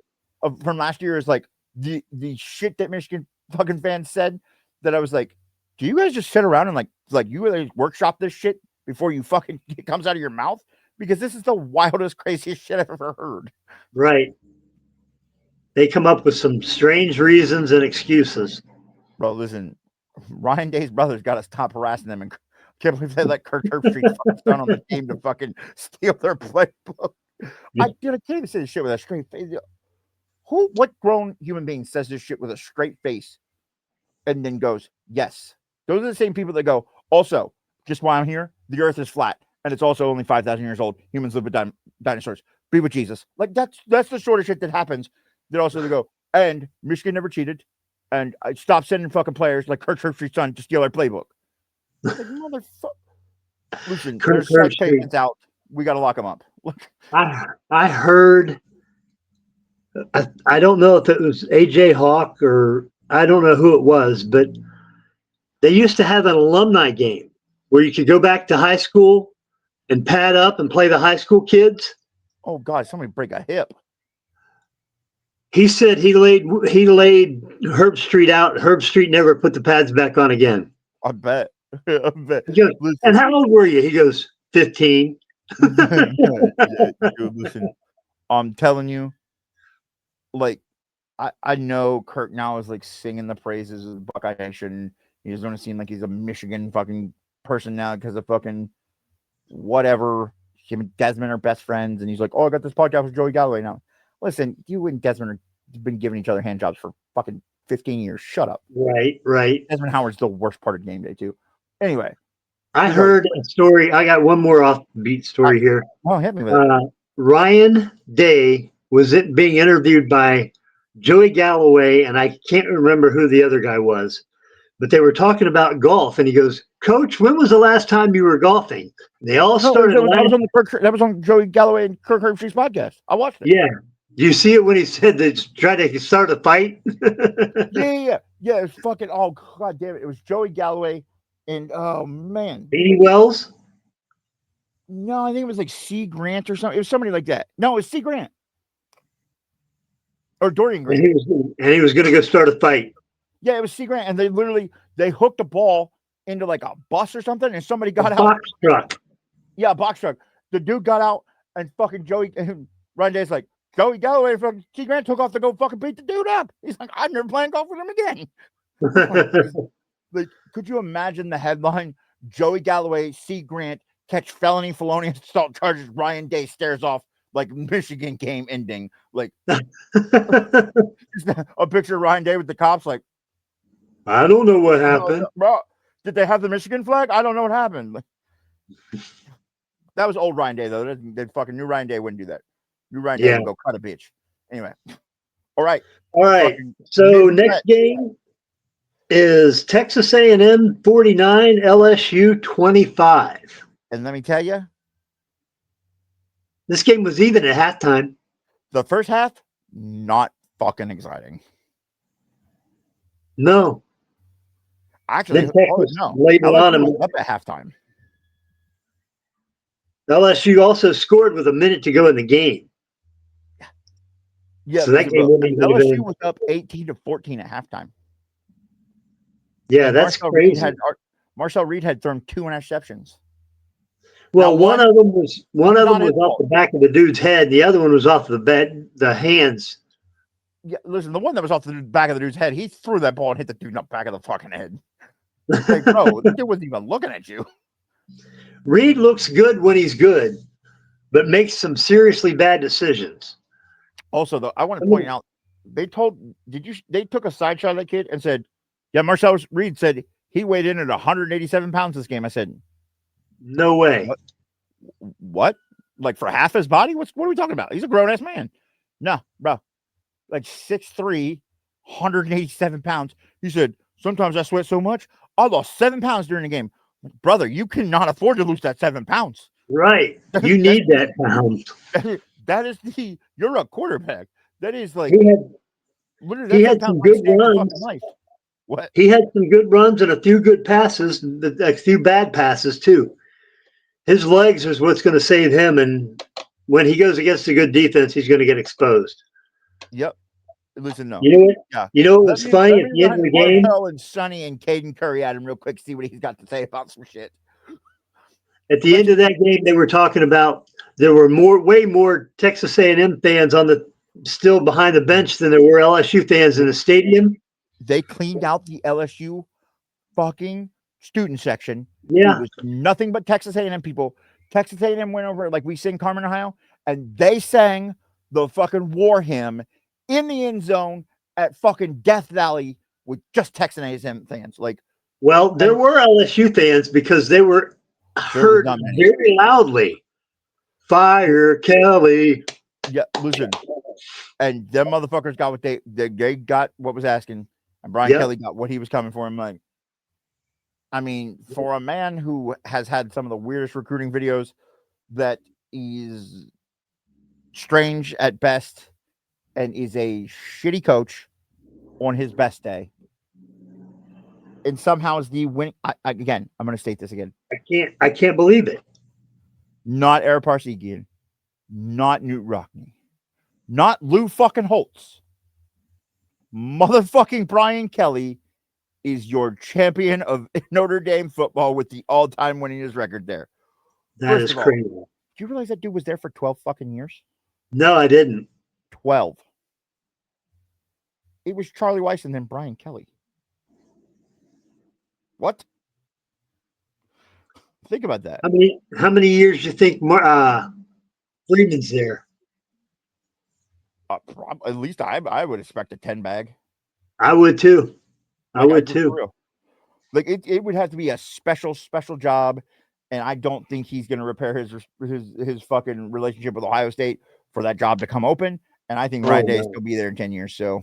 from last year is like the shit that Michigan fucking fans said that I was like, do you guys just sit around and like you really workshop this shit before you fucking it comes out of your mouth? Because this is the wildest, craziest shit I've ever heard. Right. They come up with some strange reasons and excuses. Bro, listen, Ryan Day's brothers got to stop harassing them, and can't believe they let Kurt Herbstreit down on the team to fucking steal their playbook. I can't even say this shit with a straight face. What grown human being says this shit with a straight face and then goes, yes? Those are the same people that go, also, just while I'm here, the earth is flat and it's also only 5,000 years old. Humans live with dinosaurs. Be with Jesus. Like that's the sort of shit that happens. That also they go, and Michigan never cheated. and I stopped sending fucking players like Kirk Herbstreit's son to steal our playbook. Like, motherfucker. Listen, Kirk there's psych Herbstreit. patients out. We got to lock them up. Look, I heard. I don't know if it was AJ Hawk or I don't know who it was, but they used to have an alumni game where you could go back to high school and pad up and play the high school kids. oh God, somebody break a hip. He said he laid Herbstreit out. Herbstreit never put the pads back on again. I bet. I bet. He goes, and how old were you? He goes, 15. Dude, listen, I'm telling you, like, I know Kirk now is like singing the praises of the Buckeye Nation. He's going to seem like he's a Michigan fucking person now because of fucking whatever. Him and Desmond are best friends, and he's like, "Oh, I got this podcast with Joey Galloway now." Listen, you and Desmond have been giving each other hand jobs for fucking 15 years. Shut up. Right. Desmond Howard's the worst part of game day too. Anyway, I heard a story. I got one more offbeat story here. oh, hit me with it. Ryan Day was being interviewed by Joey Galloway, and I can't remember who the other guy was, but they were talking about golf, and he goes, "Coach, when was the last time you were golfing?" They all started. That was on Joey Galloway and Kirk Herbstreit's podcast. I watched it. Yeah. Do you see it when he said they tried to start a fight? Yeah. It was fucking. Oh God damn it! It was Joey Galloway and oh man, Beanie Wells. no, I think it was like C. Grant or something. It was somebody like that. No, it was C. Grant or Dorian Grant. And he was going to go start a fight. Yeah, it was C. Grant, and they hooked a ball into like a bus or something, and somebody got out. Box truck. Yeah, a box truck. The dude got out, and fucking Ryan Day's like, Joey Galloway from C. Grant took off to go fucking beat the dude up. He's like, I'm never playing golf with him again. Like, could you imagine the headline? Joey Galloway, C. Grant catch felony felonious assault charges. Ryan Day stares off like Michigan game ending. Like a picture of Ryan Day with the cops. Like, I don't know what happened. Bro, did they have the Michigan flag? I don't know what happened. Like, that was old Ryan Day though. That fucking new Ryan Day wouldn't do that. New Ryan Day would go cut a bitch. Anyway, all right. So next game is Texas A&M 49, LSU 25. And let me tell you, this game was even at halftime. The first half, not fucking exciting. No. Actually, no. Later on was up at halftime. LSU also scored with a minute to go in the game. Yeah, so that game LSU was up 18-14 at halftime. Yeah, and that's crazy. Marcel Reed had thrown 2 interceptions. Well, one of them was off the back of the dude's head. The other one was off the hands. Yeah, listen, the one that was off the back of the dude's head, he threw that ball and hit the dude in the back of the fucking head. Like, bro, the dude wasn't even looking at you. Reed looks good when he's good, but makes some seriously bad decisions. Also, though, I want to point out, they took a side shot of that kid and said, yeah, Marcel Reed said he weighed in at 187 pounds this game. I said, no way. What? Like for half his body? What are we talking about? He's a grown-ass man. No, bro. Like 6'3", 187 pounds. He said, sometimes I sweat so much, I lost 7 pounds during the game. Brother, you cannot afford to lose that 7 pounds. Right. You need that pound. That is you're a quarterback. That is like he had some good runs. What? He had some good runs and a few good passes, a few bad passes too. His legs is what's going to save him, and when he goes against a good defense, he's going to get exposed. Yep. Listen, no. You know what? Yeah. You know what was funny at the end of the game? And Sonny and Caden Curry at him real quick, see what he's got to say about some shit. At the end of that game, they were talking about there were way more Texas A&M fans still behind the bench than there were LSU fans in the stadium. They cleaned out the LSU fucking student section. Yeah. It was nothing but Texas A&M people. Texas A&M went over, like we sing Carmen, Ohio, and they sang the fucking war hymn in the end zone at fucking Death Valley with just Texas A&M fans. Like, well, there were LSU fans because they were heard very loudly. Fire Kelly. Yeah, listen. And them motherfuckers got what they got what was asking. And Brian Kelly got what he was coming for him. Like, I mean, for a man who has had some of the weirdest recruiting videos, that is strange at best and is a shitty coach on his best day, and somehow is the win. Again, I'm going to state this again. I can't believe it. Not Eric Parsegian, not Newt Rockney, not Lou fucking Holtz. Motherfucking Brian Kelly is your champion of Notre Dame football with the all-time winningest record there. That is crazy. Do you realize that dude was there for 12 fucking years? No, I didn't. 12. It was Charlie Weiss and then Brian Kelly. What? Think about that. How many years do you think Freeman's there? At least I would expect a 10 bag. I would too. I would too. Like it would have to be a special job, and I don't think he's going to repair his fucking relationship with Ohio State for that job to come open. And I think Ryan Day will be there in 10 years. So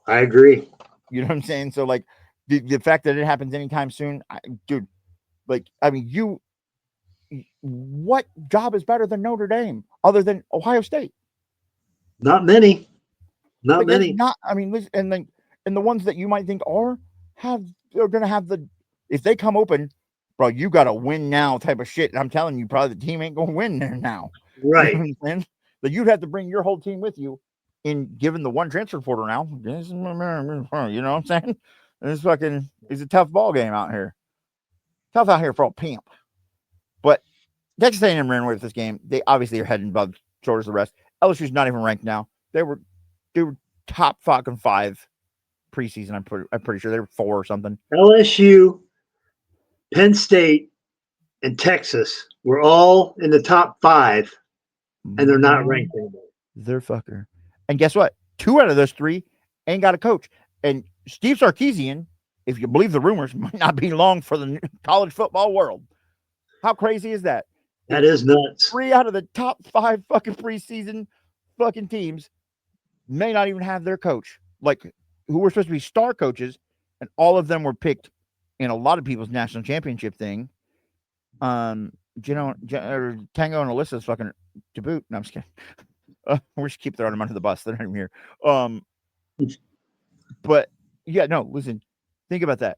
I agree. You know what I'm saying? So like the fact that it happens anytime soon, dude. Like, I mean, what job is better than Notre Dame other than Ohio State? Not many. Not many. And the ones that you might think are going to have if they come open, bro, you got to win now type of shit. And I'm telling you, probably the team ain't going to win there now. Right. You know what I'm saying? That you'd have to bring your whole team with you in given the one transfer portal now. You know what I'm saying? It's a tough ball game out here. Tough out here for a pimp. But Texas A&M ran away with this game. They obviously are heading above shoulders of the rest. LSU's not even ranked now. They were top fucking 5 preseason. I'm pretty sure they were 4 or something. LSU, Penn State, and Texas were all in the top 5, and they're not ranked anymore. They're fucker. And guess what? 2 out of those 3 ain't got a coach. And Steve Sarkisian, if you believe the rumors, might not be long for the college football world. How crazy is that? That is nuts. 3 out of the top 5 fucking preseason fucking teams may not even have their coach, like who were supposed to be star coaches, and all of them were picked in a lot of people's national championship thing. Tango and Alyssa's fucking to boot. No, I'm just kidding. We should keep throwing them under the bus. They're not even here. But yeah, no. Listen, think about that.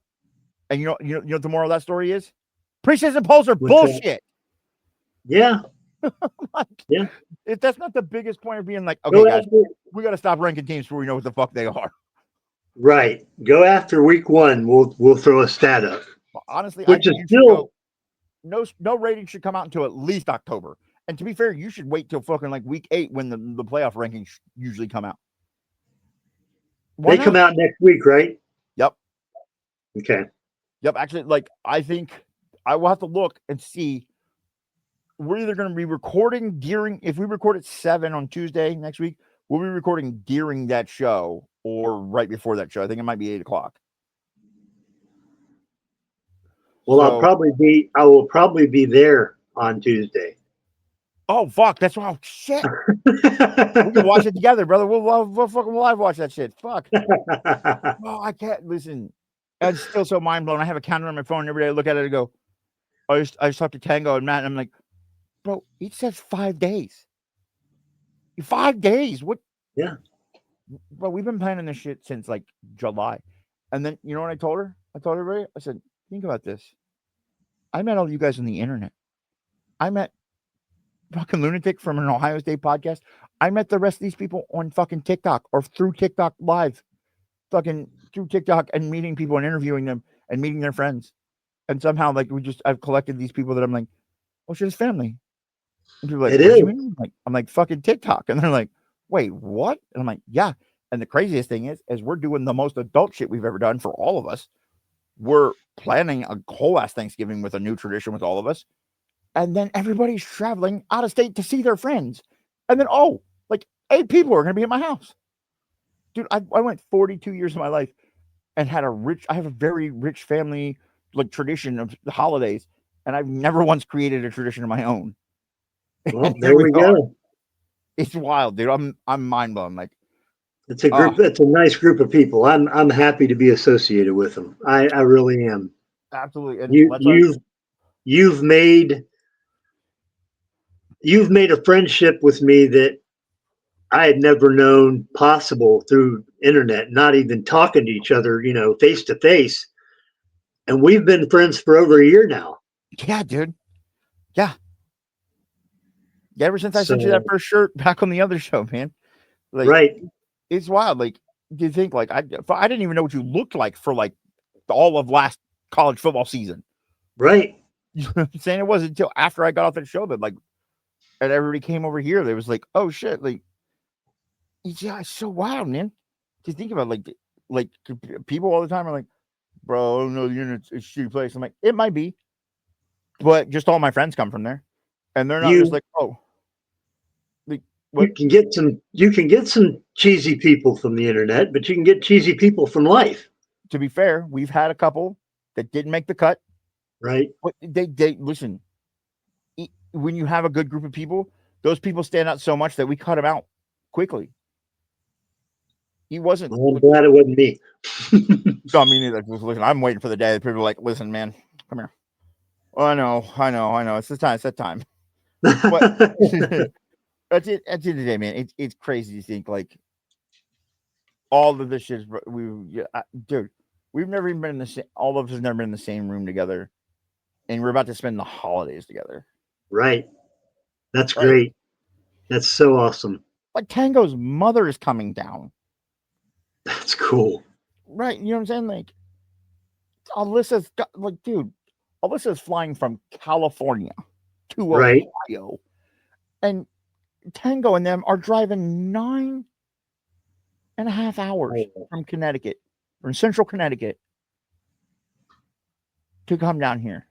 And you know what the moral of that story is? Preseason polls are bullshit. Yeah. Yeah. If that's not the biggest point of being like, okay, guys, we got to stop ranking teams before we know what the fuck they are. Right. Go after week 1. We'll throw a stat up. Honestly, which is still no rating should come out until at least October. And to be fair, you should wait till fucking like week 8 when the playoff rankings usually come out. They come out next week, right? Yep. Okay. Yep. Actually, like I think I will have to look and see. We're either going to be recording if we record at 7 on Tuesday next week, we'll be recording during that show or right before that show. I think it might be 8 o'clock. Well, I will probably be there on Tuesday. Oh fuck! That's why. Oh, shit. We can watch it together, brother. We'll fucking live watch that shit. Fuck. Oh, I can't listen. I'm still so mind blown. I have a counter on my phone every day. I look at it and go. I just talked to Tango and Matt, and I'm like, bro, it says 5 days. 5 days. What? Yeah. Bro, we've been planning this shit since like July, and then you know what I told her? I told everybody. I said, think about this. I met all you guys on the internet. I met fucking Lunatic from an Ohio State podcast. I met the rest of these people on fucking TikTok or through TikTok live, fucking through TikTok and meeting people and interviewing them and meeting their friends. And somehow, like, I've collected these people that I'm like, oh shit, it's family. And people are like, it is. I'm like, fucking TikTok. And they're like, wait, what? And I'm like, yeah. And the craziest thing is we're doing the most adult shit we've ever done for all of us. We're planning a whole ass Thanksgiving with a new tradition with all of us. And then everybody's traveling out of state to see their friends. And then, like 8 people are going to be at my house. Dude, I went 42 years of my life and I have a very rich family, like tradition of the holidays. And I've never once created a tradition of my own. Well, there we go. It's wild, dude. I'm mind blown. Like, It's a group. It's a nice group of people. I'm happy to be associated with them. I really am. Absolutely. And You you've made a friendship with me that I had never known possible through internet, not even talking to each other, face to face. And we've been friends for over a year now. yeah, dude. Yeah. Ever since I sent you So, that first shirt back on the other show, man. Like, right. it's wild. Like, do you think like I didn't even know what you looked like for like all of last college football season. Right. You know what I'm saying? It wasn't until after I got off that show that like, and everybody came over here. They was like, oh shit, like, yeah, it's so wild, man. To think about like people all the time are like, bro, I don't know, the internet's a shitty place. I'm like, it might be, but just all my friends come from there, and they're not just like, oh, like what? You can get some cheesy people from the internet, but you can get cheesy people from life. To be fair, we've had a couple that didn't make the cut. Right. But they listen. When you have a good group of people, those people stand out so much that we cut him out quickly. He wasn't. Well, I'm glad it wasn't me. No, me neither. Listen, I'm waiting for the day that people are like, listen, man, come here. Oh, I know. It's the time. It's that time. But that's it. At the end of the day, man, it's crazy to think like all of this shit. Dude, we've never even been in the same. All of us have never been in the same room together, and we're about to spend the holidays together. Right. That's great. That's so awesome. Like Tango's mother is coming down. That's cool. Right. You know what I'm saying? Like Alyssa's got like, dude, Alyssa's flying from California to Ohio. And Tango and them are driving 9.5 hours from Connecticut, from central Connecticut, to come down here.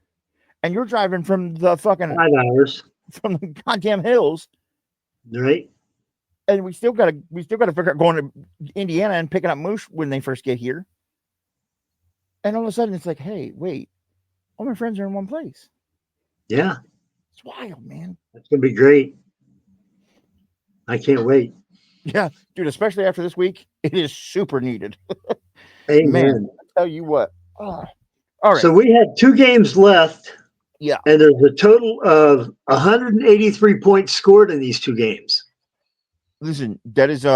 And you're driving from the fucking 5 hours from the goddamn hills. Right. And we still gotta figure out going to Indiana and picking up Moose when they first get here. And all of a sudden it's like, hey, wait, all my friends are in one place. Yeah. It's wild, man. That's gonna be great. I can't wait. Yeah, dude, especially after this week, it is super needed. Amen. Man, I tell you what. All right. So we had 2 games left. Yeah. And there's a total of 183 points scored in these 2 games. Listen, that is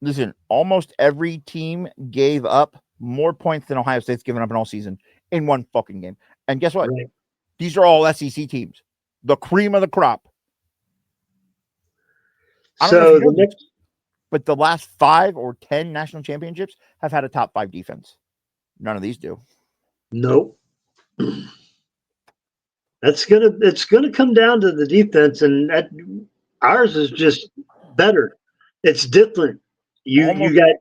listen, almost every team gave up more points than Ohio State's given up in all season in one fucking game. And guess what? Right. These are all SEC teams. The cream of the crop. So but the last 5 or 10 national championships have had a top 5 defense. None of these do. Nope. It's gonna come down to the defense, and ours is just better. It's different. You got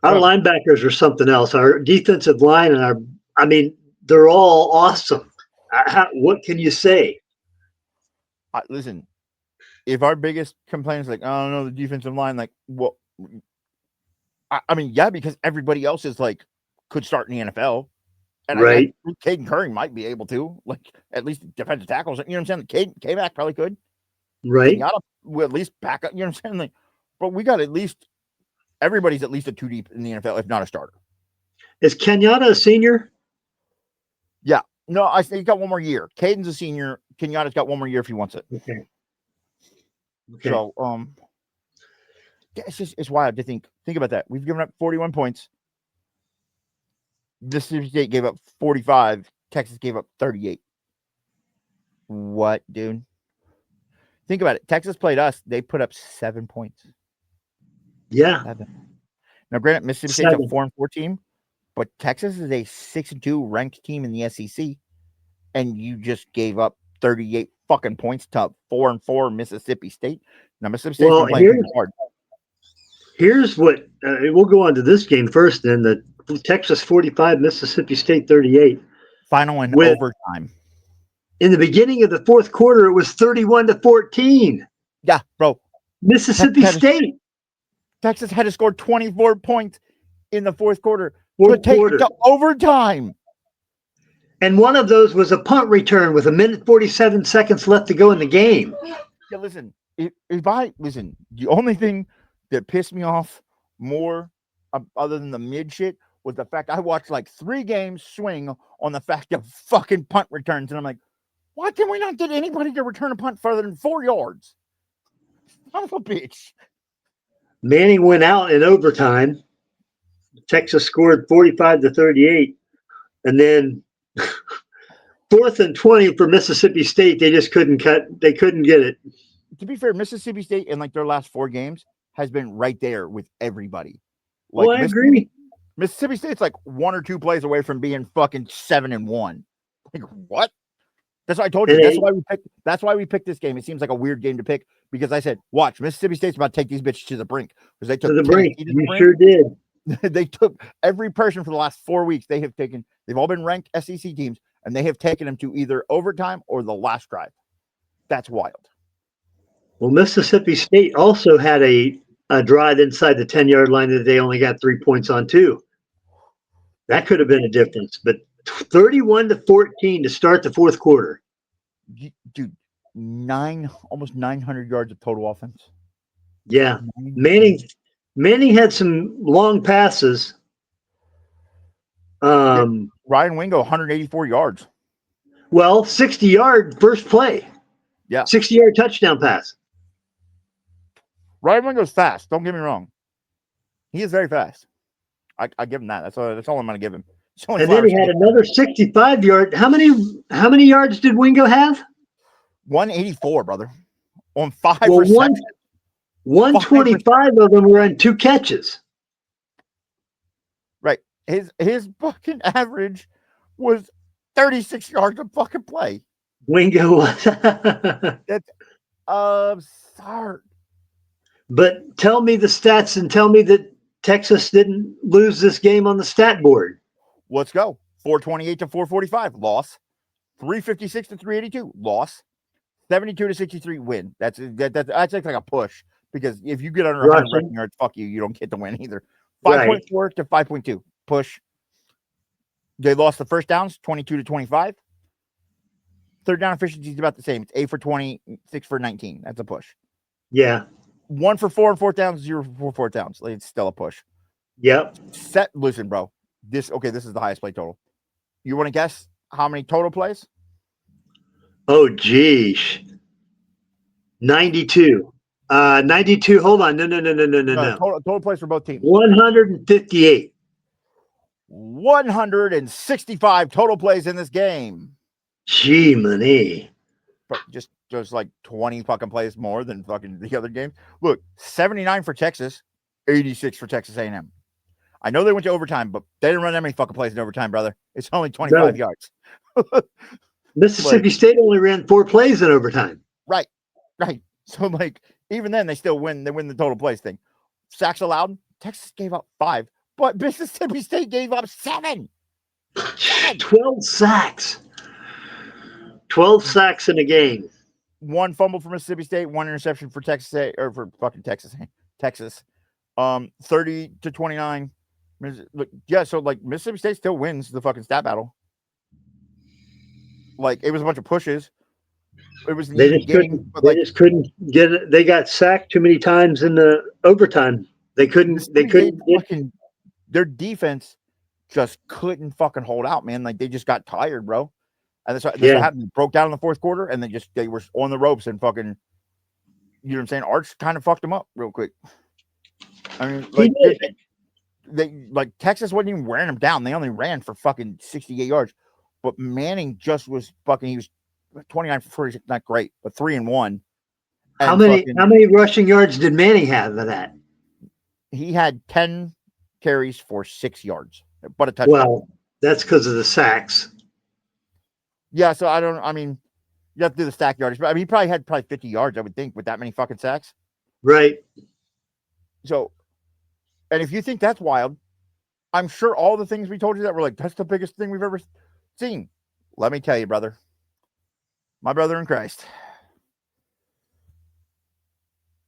our linebackers are something else. Our defensive line and they're all awesome. What can you say? Listen, if our biggest complaint is like, I don't know, the defensive line, like, well, yeah, because everybody else is like could start in the NFL. And right. I think Caden Curry might be able to, like, at least defensive tackles. You know what I'm saying? K-Mac probably could. Right. We'll at least back up. You know what I'm saying? Like, but we got everybody's at least a 2 deep in the NFL, if not a starter. Is Kenyatta a senior? Yeah. No, I think he's got one more year. Caden's a senior. Kenyatta's got one more year if he wants it. Okay. So, it's wild to think about that. We've given up 41 points. Mississippi State gave up 45. Texas gave up 38. What, dude? Think about it. Texas played us. They put up 7 points. Yeah. 7. Now, granted, Mississippi State's a 4-4 team, but Texas is a 6-2 ranked team in the SEC, and you just gave up 38 fucking points to 4-4 Mississippi State. Now, Mississippi State's been playing hard. Here's what we'll go on to this game first. Then the Texas 45, Mississippi State 38. Final in overtime. In the beginning of the fourth quarter, it was 31-14. Yeah, bro. Mississippi State. Texas had to score 24 points in the fourth quarter to take it to overtime. And one of those was a punt return with 1:47 seconds left to go in the game. Yeah, listen. The only thing that pissed me off more, other than the mid shit, was the fact I watched like 3 games swing on the fact of fucking punt returns. And I'm like, why can we not get anybody to return a punt further than 4 yards? Son of a bitch. Manning went out in overtime. Texas scored 45-38. And then 4th and 20 for Mississippi State. They just couldn't they couldn't get it. To be fair, Mississippi State in like their last 4 games has been right there with everybody. Like, I agree. Mississippi State's like 1 or 2 plays away from being fucking 7-1. Like, what? That's what I told you. That's why we picked this game. It seems like a weird game to pick because I said, watch, Mississippi State's about to take these bitches to the brink. Because they took to the brink. You sure did. They took every person for the last 4 weeks. They've all been ranked SEC teams, and they have taken them to either overtime or the last drive. That's wild. Well, Mississippi State also had a drive inside the 10-yard line that they only got 3 points on too. That could have been a difference, but 31-14 to start the fourth quarter. Dude, almost 900 yards of total offense. Yeah, Manning had some long passes. Ryan Wingo, 184 yards. Well, 60-yard first play. Yeah, 60-yard touchdown pass. Ryan Wingo's fast. Don't get me wrong. He is very fast. I give him that. That's all I'm going to give him. And then he had another 65-yard. How many yards did Wingo have? 184, brother. On 5 receptions. 125 of them were on 2 catches. Right. His fucking average was 36 yards a fucking play. Wingo was. That's absurd. But tell me the stats and tell me that Texas didn't lose this game on the stat board. Let's go. 428 to 445, loss. 356 to 382, loss. 72 to 63, win. That's like a push because if you get under 100 rushing yards, fuck you. You don't get the win either. 5.4 to 5.2, push. They lost the first downs, 22 to 25. Third down efficiency is about the same. It's 8 for 20, 6 for 19. That's a push. Yeah. 1 for 4 and 4th downs, 0 for 4th downs. It's still a push. Yep. Listen, bro. This is the highest play total. You want to guess how many total plays? Oh, geez. 92. 92. Hold on. No. Total plays for both teams. 158. 165 total plays in this game. Gee, money. Just like 20 fucking plays more than fucking the other games. Look, 79 for Texas, 86 for Texas A&M. I know they went to overtime, but they didn't run that many fucking plays in overtime, brother. It's only 25 yards. Mississippi State only ran 4 plays in overtime. Right. So, like, even then, they still win. They win the total plays thing. Sacks allowed. Texas gave up 5, but Mississippi State gave up 7. 12 sacks. 12 sacks in a game. 1 fumble for Mississippi State, 1 interception for Texas, or for fucking Texas. 30 to 29. Yeah, so like Mississippi State still wins the fucking stat battle. Like it was a bunch of pushes. It was they just couldn't get it. They got sacked too many times in the overtime. They couldn't. Their defense just couldn't fucking hold out, man. Like they just got tired, bro. And that's what happened. They broke down in the fourth quarter, and they were on the ropes and fucking. You know what I'm saying? Arch kind of fucked them up real quick. I mean, like they Texas wasn't even wearing them down. They only ran for fucking 68 yards. But Manning just was fucking. He was 29 for 46, not great, but 3-1. How many rushing yards did Manning have of that? He had 10 carries for 6 yards, but a touchdown. Well, that's because of the sacks. Yeah, so you have to do the stack yardage, but I mean, he probably had 50 yards, I would think, with that many fucking sacks. Right. So, and if you think that's wild, I'm sure all the things we told you that were like, that's the biggest thing we've ever seen. Let me tell you, brother. My brother in Christ.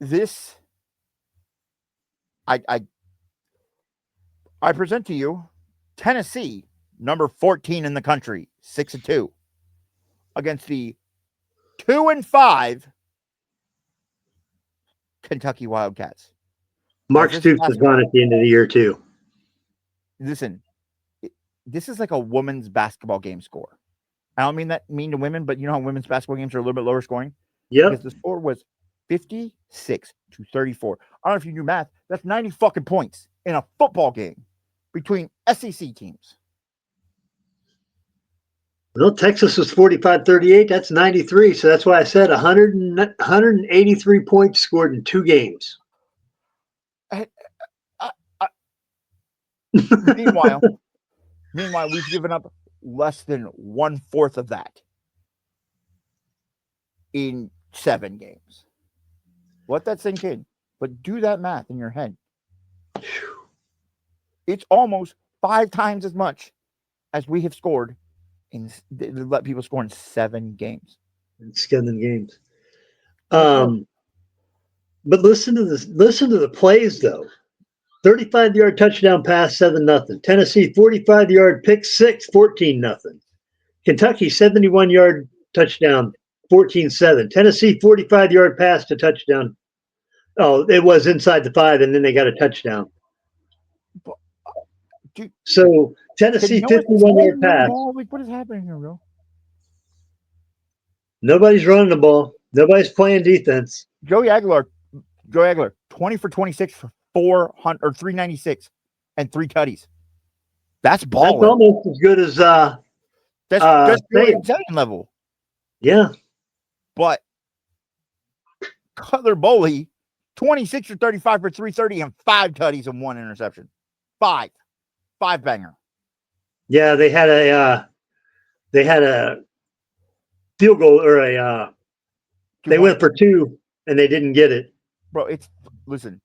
This, I present to you Tennessee, number 14 in the country, 6-2, against the 2-5 Kentucky Wildcats. Mark This is Stoops is gone at the end of the year too. Listen, this is like a women's basketball game score. I don't mean that mean to women, but you know how women's basketball games are a little bit lower scoring? Yep. Because the score was 56 to 34. I don't know if you knew math. That's 90 fucking points in a football game between SEC teams. Well, Texas was 45-38. That's 93. So that's why I said 183 points scored in 2 games. Meanwhile, we've given up less than 1/4 of that in 7 games. Let that sink in, but do that math in your head. It's almost 5 times as much as we have scored let people score in 7 games. 7 games. But listen to this. Listen to the plays though. 35-yard touchdown pass, 7-0. Tennessee 45-yard pick six, 14-0. Kentucky 71-yard touchdown, 14-7. Tennessee 45-yard pass to touchdown. Oh, it was inside the 5, and then they got a touchdown. Dude, so Tennessee 51-yard pass. What is happening here, bro? Nobody's running the ball. Nobody's playing defense. Joey Aguilar, 20 for 26 for 400 or 396 and 3 tutties. That's balling. That's almost as good as that's Italian level. Yeah. But Cutler Boley, 26 or 35 for 330 and 5 tutties and 1 interception. 5 banger. Yeah, they had a field goal or they went for 2 and they didn't get it. Bro, listen,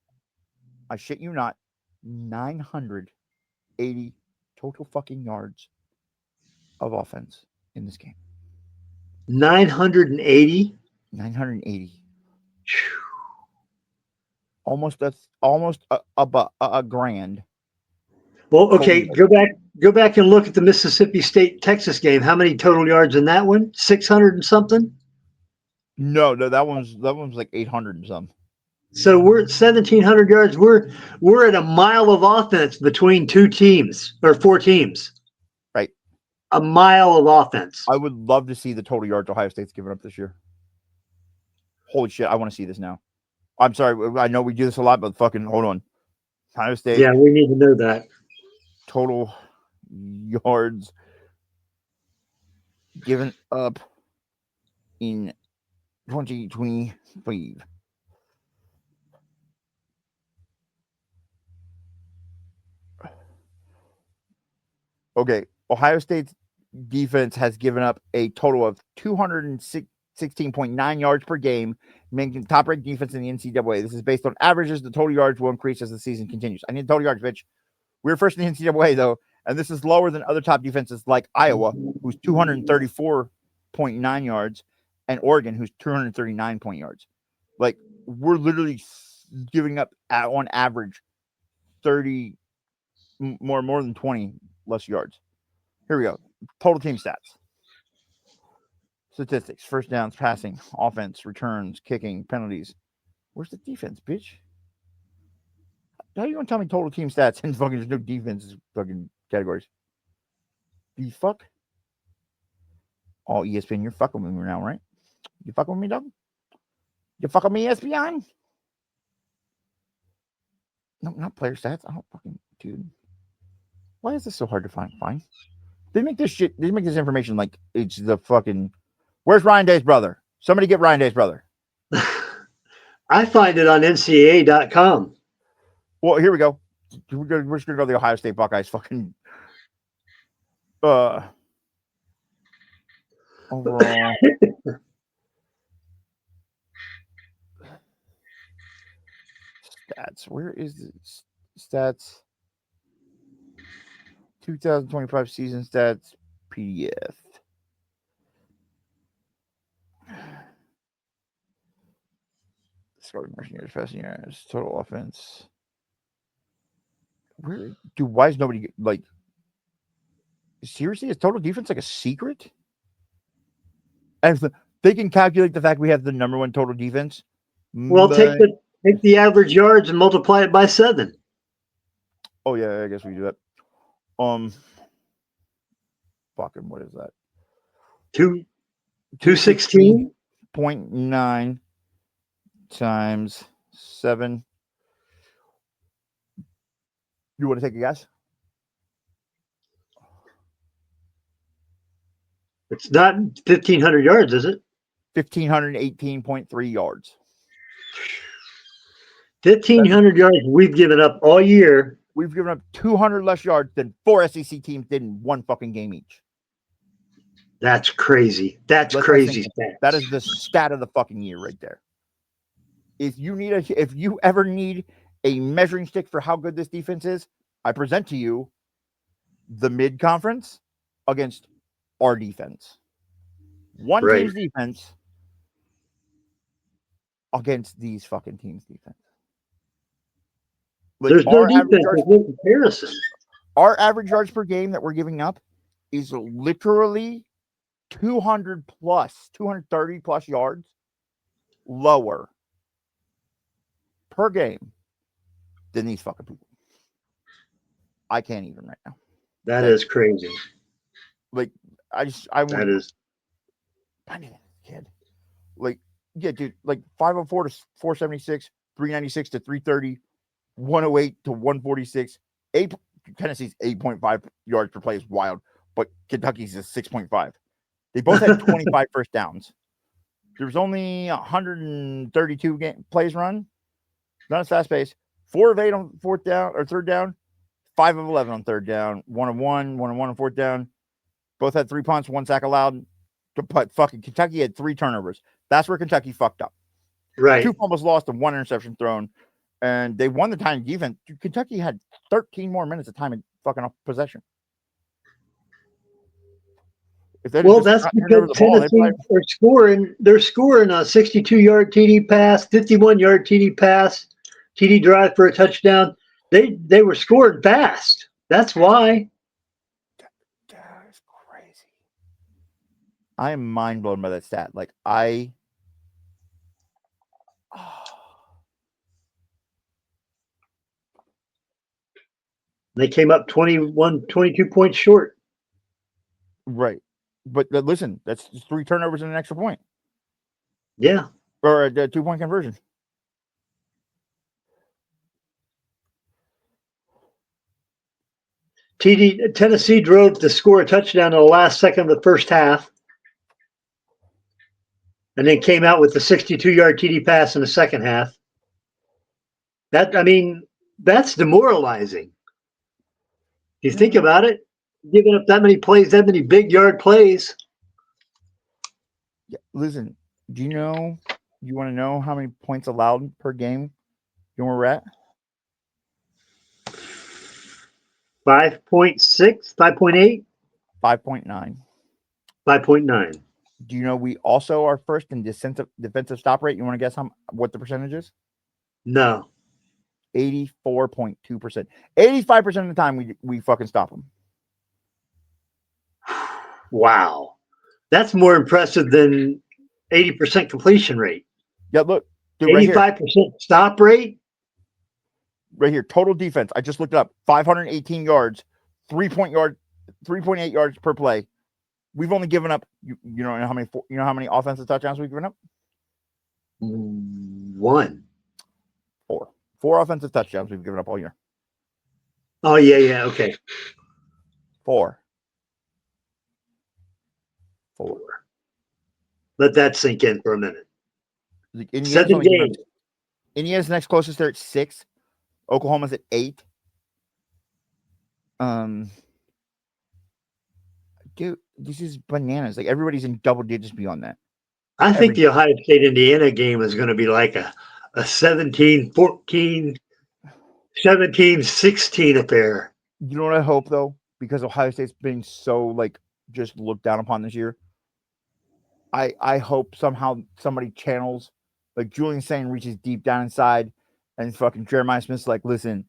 I shit you not, 980 total fucking yards of offense in this game. 980? 980. Almost a grand. Well, okay, go back and look at the Mississippi State Texas game. How many total yards in that one? 600 and something? No, that one's like 800 and something. So we're at 1,700 yards. We're at a mile of offense between 2 teams or 4 teams. Right. A mile of offense. I would love to see the total yards Ohio State's given up this year. Holy shit, I want to see this now. I'm sorry, I know we do this a lot, but fucking hold on. Ohio State. Yeah, we need to know that. Total yards given up in 2025. Okay, Ohio State's defense has given up a total of 216.9 yards per game, making top-ranked defense in the NCAA. This is based on averages. The total yards will increase as the season continues. I need total yards, bitch. We're first in the NCAA, though, and this is lower than other top defenses like Iowa, who's 234.9 yards, and Oregon, who's 239 point yards. Like, we're literally giving up, on average, 30, more than 20 less yards. Here we go. Total team stats. Statistics, first downs, passing, offense, returns, kicking, penalties. Where's the defense, bitch? How are you going to tell me total team stats and fucking there's no defense fucking categories? The fuck? Oh, ESPN, you're fucking with me now, right? You fucking with me, dog? You fucking with me, ESPN? No, not player stats. I don't fucking, dude. Why is this so hard to find? Fine. They make this information like it's the fucking. Where's Ryan Day's brother? Somebody get Ryan Day's brother. I find it on NCAA.com. Well, here we go. We're just gonna go to the Ohio State Buckeyes fucking overall. Stats. Where is this? Stats. 2025 season stats PDF. Scoring rushing yards, passing yards, total offense. Why is nobody like? Seriously, is total defense like a secret? And if they can calculate the fact we have the number 1 total defense. Well, take Take the average yards and multiply it by 7. Oh yeah, I guess we do that. Fucking what is that? 216. 0.9 times 7. You want to take a guess? It's not 1,500 yards, is it? 1,518.3 yards. 1,500 yards we've given up all year. We've given up 200 less yards than 4 SEC teams did in one fucking game each. That's crazy. That's Let that crazy. sink in. That is the stat of the fucking year right there. If you ever need a measuring stick for how good this defense is, I present to you the mid-conference against our defense. One Right. team's defense against these fucking teams' defense. Like, There's no defense. There's no comparison. Our average yards per game that we're giving up is literally 230 plus yards lower per game than these fucking people. I can't even right now. That is crazy. Like, I want That is. I mean, kid. Like, yeah, dude. Like 504 to 476, 396 to 330, 108 to 146. Tennessee's 8.5 yards per play is wild, but Kentucky's is 6.5. They both had 25 first downs. There was only 132 plays run. Not as fast pace. 4 of 8 on fourth down or third down. 5 of 11 on third down. 1 of 1 on fourth down. Both had 3 punts, 1 sack allowed. But fucking Kentucky had 3 turnovers. That's where Kentucky fucked up. Right. 2 fumbles lost and 1 interception thrown. And they won the time defense. Kentucky had 13 more minutes of time in fucking possession. Well, that's because Tennessee are scoring. They're scoring a 62-yard TD pass, 51-yard TD pass, TD drive for a touchdown. They were scoring fast. That's why. That's crazy. I am mind blown by that stat. Like They came up 22 points short. Right. But listen, that's 3 turnovers and an extra point. Yeah. Or a 2-point conversion. Tennessee drove to score a touchdown in the last second of the first half. And then came out with the 62-yard TD pass in the second half. That's demoralizing. You think about it, giving up that many plays, that many big yard plays. Yeah, listen, you want to know how many points allowed per game? You know where we're at? 5.6, 5.8? 5.9. 5.9. Do you know we also are first in defensive stop rate? You want to guess what the percentage is? No. 84.2%. 85% of the time we fucking stop them. Wow. That's more impressive than 80% completion rate. Yeah, look. Dude, 85% stop rate? Right here. Total defense. I just looked it up. 518 yards, 3.8 yards per play. We've only given up, you know how many offensive touchdowns we've given up? 1. 4. 4 offensive touchdowns we've given up all year. Oh, yeah, okay. 4. Let that sink in for a minute. Indiana's 7 games. Indiana's next closest. They're at 6. Oklahoma's at 8. Dude, this is bananas. Like, everybody's in double digits beyond that. I think the Ohio State-Indiana game is going to be like a 17-14, 17-16 affair. You know what I hope, though? Because Ohio State's been so, just looked down upon this year. I hope somehow somebody channels, like Julian Sain reaches deep down inside, and fucking Jeremiah Smith's like, listen,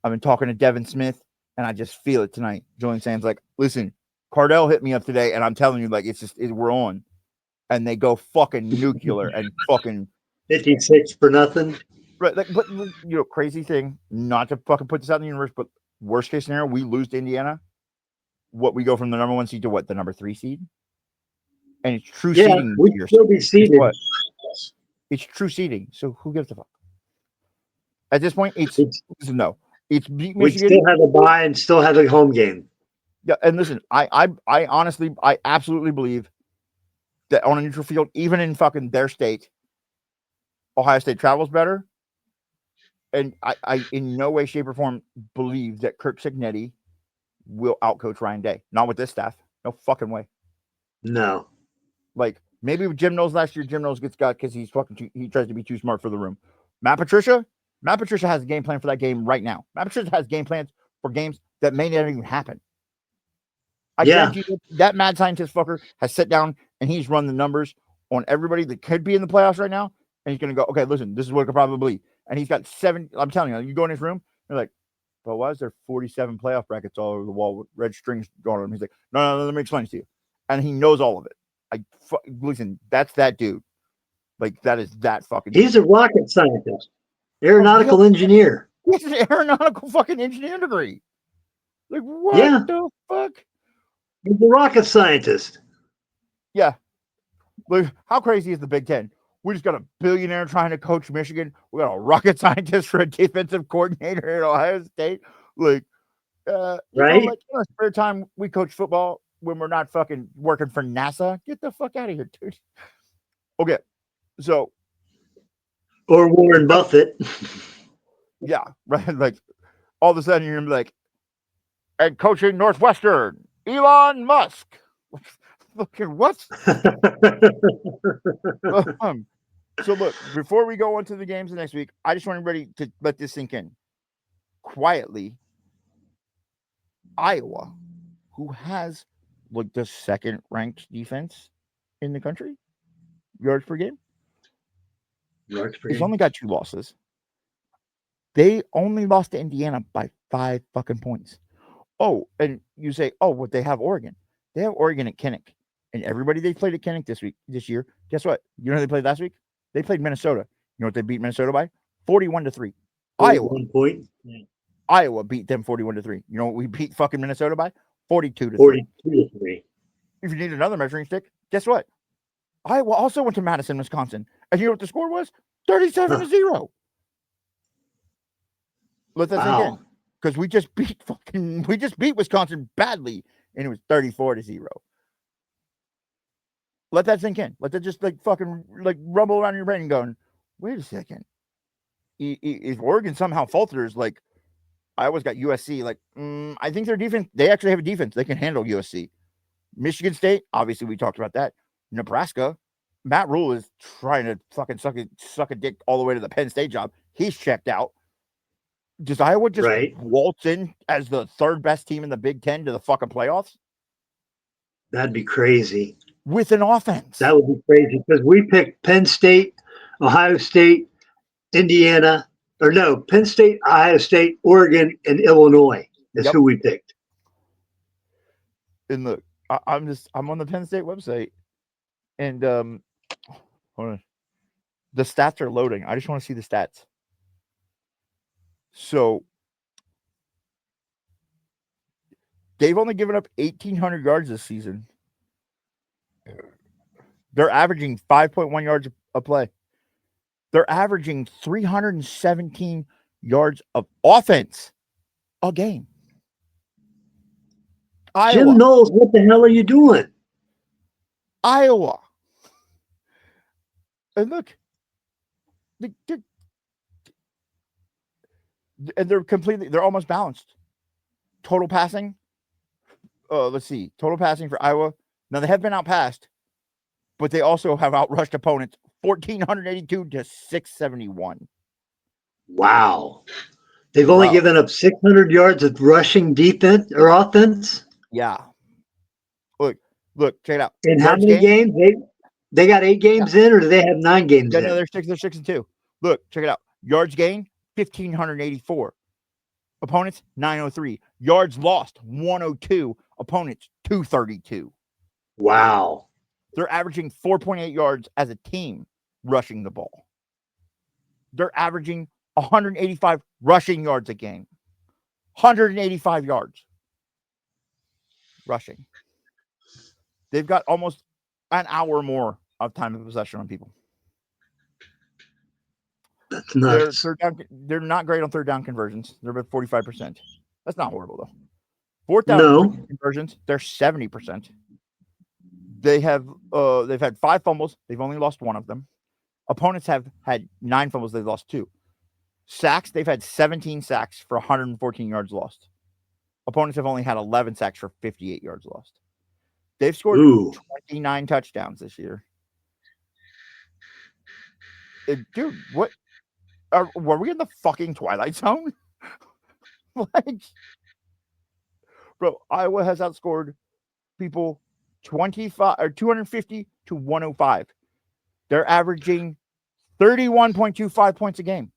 I've been talking to Devin Smith, and I just feel it tonight. Julian Sain's like, listen, Cardell hit me up today, and I'm telling you, like, we're on. And they go fucking nuclear and fucking 56 for nothing. Right, like, but crazy thing, not to fucking put this out in the universe, but worst case scenario, we lose to Indiana. What, we go from the number 1 seed to what, the number 3 seed? And it's true Yeah, seeding. we'd still be Guess seated. what? It's true seeding. So who gives a fuck? At this point, it's no. It's beat We'd Michigan. still have a bye and still have a home game. Yeah, and listen, I honestly, I absolutely believe that on a neutral field, even in fucking their state, Ohio State travels better. And I in no way, shape, or form believe that Kirk Cignetti will outcoach Ryan Day. Not with this staff. No fucking way. No. Like, maybe with Jim Knowles last year, Jim Knowles gets got because he tries to be too smart for the room. Matt Patricia has a game plan for that game right now. Matt Patricia has game plans for games that may not even happen. I guarantee you that mad scientist fucker has sat down and he's run the numbers on everybody that could be in the playoffs right now. And he's going to go, okay, listen, this is what it could probably be. And he's got 7. I'm telling you go in his room, you're like, but why is there 47 playoff brackets all over the wall with red strings going on them? He's like, no, let me explain it to you. And he knows all of it. Listen, that's that dude. Like, that is that fucking He's dude. a rocket scientist, aeronautical engineer. He has an aeronautical fucking engineering degree. Like, what the fuck? He's a rocket scientist. Yeah. Like, how crazy is the Big Ten? We just got a billionaire trying to coach Michigan. We got a rocket scientist for a defensive coordinator at Ohio State. Like, right? Like, in our spare time, we coach football when we're not fucking working for NASA. Get the fuck out of here, dude. Okay. So. Or Warren Buffett. Yeah. Right. Like, all of a sudden, you're going to be like, and coaching Northwestern, Elon Musk. Fucking what? So look, before we go on to the games of next week, I just want everybody to let this sink in. Quietly, Iowa, who has like the second ranked defense in the country, yards per game, it's only got 2 losses. They only lost to Indiana by 5 fucking points. Oh, and you say, oh, what, they have Oregon. They have Oregon at Kinnick. And everybody they played at Kinnick this year, guess what? You know who they played last week? They played Minnesota. You know what they beat Minnesota by? 41-3. Iowa. 1 point. Yeah. Iowa beat them 41-3. You know what we beat fucking Minnesota by? 42-3. 42-3. If you need another measuring stick, guess what? Iowa also went to Madison, Wisconsin. And you know what the score was? 37-0. Let that sink in. Because we just beat Wisconsin badly, and it was 34-0. Let that sink in. Let that just like fucking like rumble around your brain and going, wait a second. If Oregon somehow falters, like Iowa's got USC, like I think their defense, they actually have a defense. They can handle USC. Michigan State, obviously we talked about that. Nebraska, Matt Rule is trying to fucking suck a dick all the way to the Penn State job. He's checked out. Does Iowa just waltz in as the 3rd best team in the Big Ten to the fucking playoffs? That'd be crazy. With an offense. That would be crazy because we picked Penn State, Ohio State, Indiana, or no, Penn State, Ohio State, Oregon, and Illinois is who we picked. And look, I'm on the Penn State website, and hold on. The stats are loading. I just want to see the stats. So they've only given up 1,800 yards this season. They're averaging 5.1 yards a play. They're averaging 317 yards of offense a game. Iowa. Jim Knowles, what the hell are you doing? Iowa. And look, they're almost balanced. Total passing. Let's see. Total passing for Iowa. Now they have been outpassed, but they also have outrushed opponents 1,482 to 671. Wow. They've only given up 600 yards of rushing defense or offense. Yeah. Look, check it out. In how many games? They got 8 games in, or do they have 9 games in? No, they're 6-2. Look, check it out. Yards gained, 1,584. Opponents, 903. Yards lost, 102. Opponents, 232. Wow. They're averaging 4.8 yards as a team rushing the ball. they're averaging 185 rushing yards a game. 185 yards rushing. They've got almost an hour more of time of possession on people. That's nuts. They're not great on third down conversions. They're about 45%. That's not horrible though. Fourth down No. conversions, they're 70%. They've had 5 fumbles. They've only lost 1 of them. Opponents have had 9 fumbles. They've lost 2. Sacks, they've had 17 sacks for 114 yards lost. Opponents have only had 11 sacks for 58 yards lost. They've scored 29 touchdowns this year. Dude, what? Were we in the fucking Twilight Zone? Like, bro, Iowa has outscored people 250 to 105. They're averaging 31.25 points a game.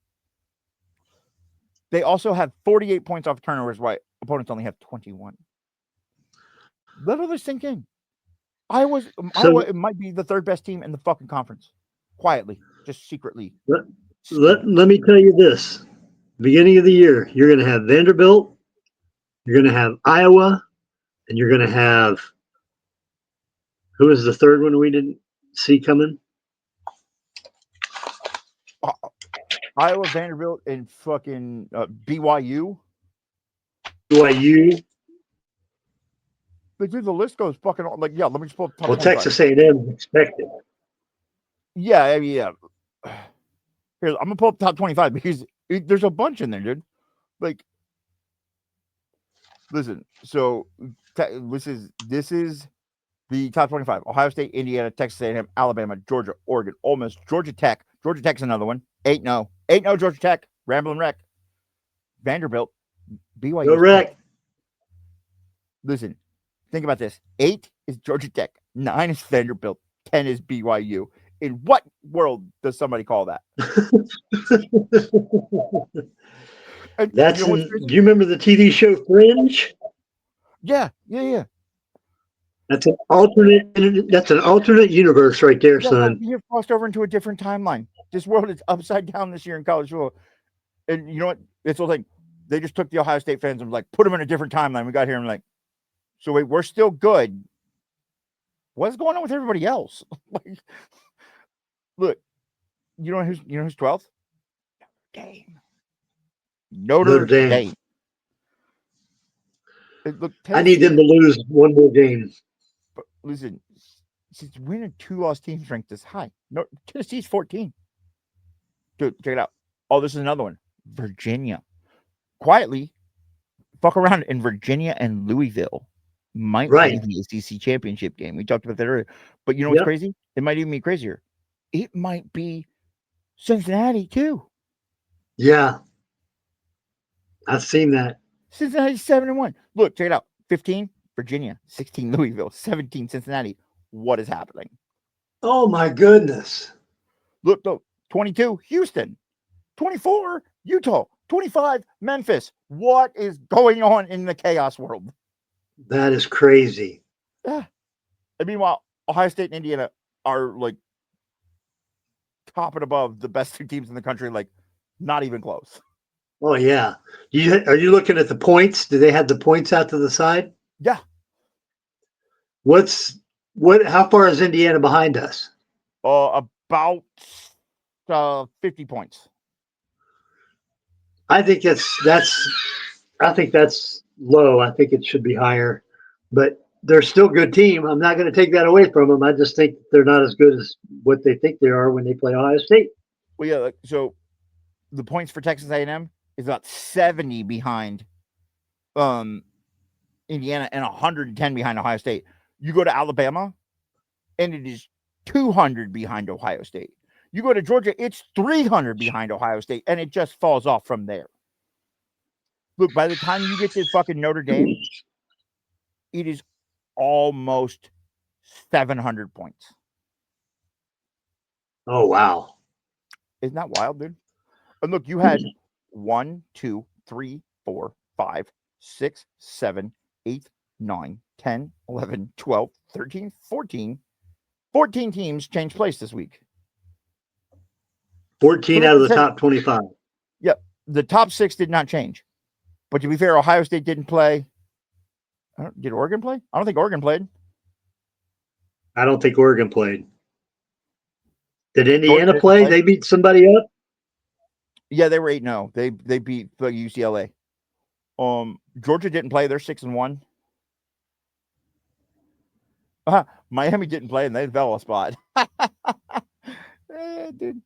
They also have 48 points off turnovers, while opponents only have 21. Let all this sink in. Iowa, it might be the 3rd best team in the fucking conference. Quietly, just secretly. Let me tell you this. Beginning of the year, you're going to have Vanderbilt, you're going to have Iowa, and you're going to have, who was the 3rd one we didn't see coming? Iowa, Vanderbilt, and fucking BYU. BYU. But dude, the list goes fucking like, yeah, let me just pull up top 25. Texas A&M expected. Yeah, I mean, yeah. Here, I'm gonna pull up top 25 because there's a bunch in there, dude. Like, listen. So this is the top 25: Ohio State, Indiana, Texas A&M, Alabama, Georgia, Oregon, Ole Miss, Georgia Tech. Georgia Tech's another one. 8-0, Georgia Tech. Ramblin' Wreck. Vanderbilt, BYU. Go Wreck. Listen, think about this: 8 is Georgia Tech, 9 is Vanderbilt, 10 is BYU. In what world does somebody call that? That's do you remember the TV show Fringe? Yeah. That's an alternate universe right there, son. You've crossed over into a different timeline. This world is upside down this year in college football. And you know what? It's all thing. They just took the Ohio State fans and like put them in a different timeline. We got here and like, so wait, we're still good. What's going on with everybody else? Like, look, you know who's 12th? Notre Dame. Look, I need them to lose one more game. But listen, since winning 2 lost teams ranked this high, Tennessee's 14. Dude, check it out. Oh, this is another one. Virginia. Quietly, fuck around in Virginia and Louisville might be the ACC championship game. We talked about that earlier. But you know what's crazy? It might even be crazier. It might be Cincinnati too. Yeah. I've seen that. Cincinnati's 7-1. Look, check it out. 15, Virginia. 16, Louisville. 17, Cincinnati. What is happening? Oh my goodness. Look, though, 22, Houston. 24, Utah. 25, Memphis. What is going on in the chaos world? That is crazy. Yeah. And meanwhile, Ohio State and Indiana are like top and above the best 2 teams in the country, like not even close. Oh yeah. Are you looking at the points? Do they have the points out to the side? Yeah. How far is Indiana behind us? About 50 points. I think that's low. I think it should be higher, but they're still a good team. I'm not going to take that away from them. I just think they're not as good as what they think they are when they play Ohio State. Well, yeah. So the points for Texas A&M is about 70 behind Indiana and 110 behind Ohio State. You go to Alabama, and it is 200 behind Ohio State. You go to Georgia, it's 300 behind Ohio State, and it just falls off from there. Look, by the time you get to fucking Notre Dame, it is almost 700 points. Oh, wow. Isn't that wild, dude? And look, you had 1, 2, 3, 4, 5, 6, 7, 8, 9, 10, 11, 12, 13, 14. 14 teams changed place this week. 14 out of the top 25. Yep. The top 6 did not change. But to be fair, Ohio State didn't play. Did Oregon play? I don't think Oregon played. I don't think Oregon played. Did Indiana play? They beat somebody up? Yeah, they were 8-0. They beat UCLA. Georgia didn't play. They're 6-1. Miami didn't play, and they fell a spot. Dude.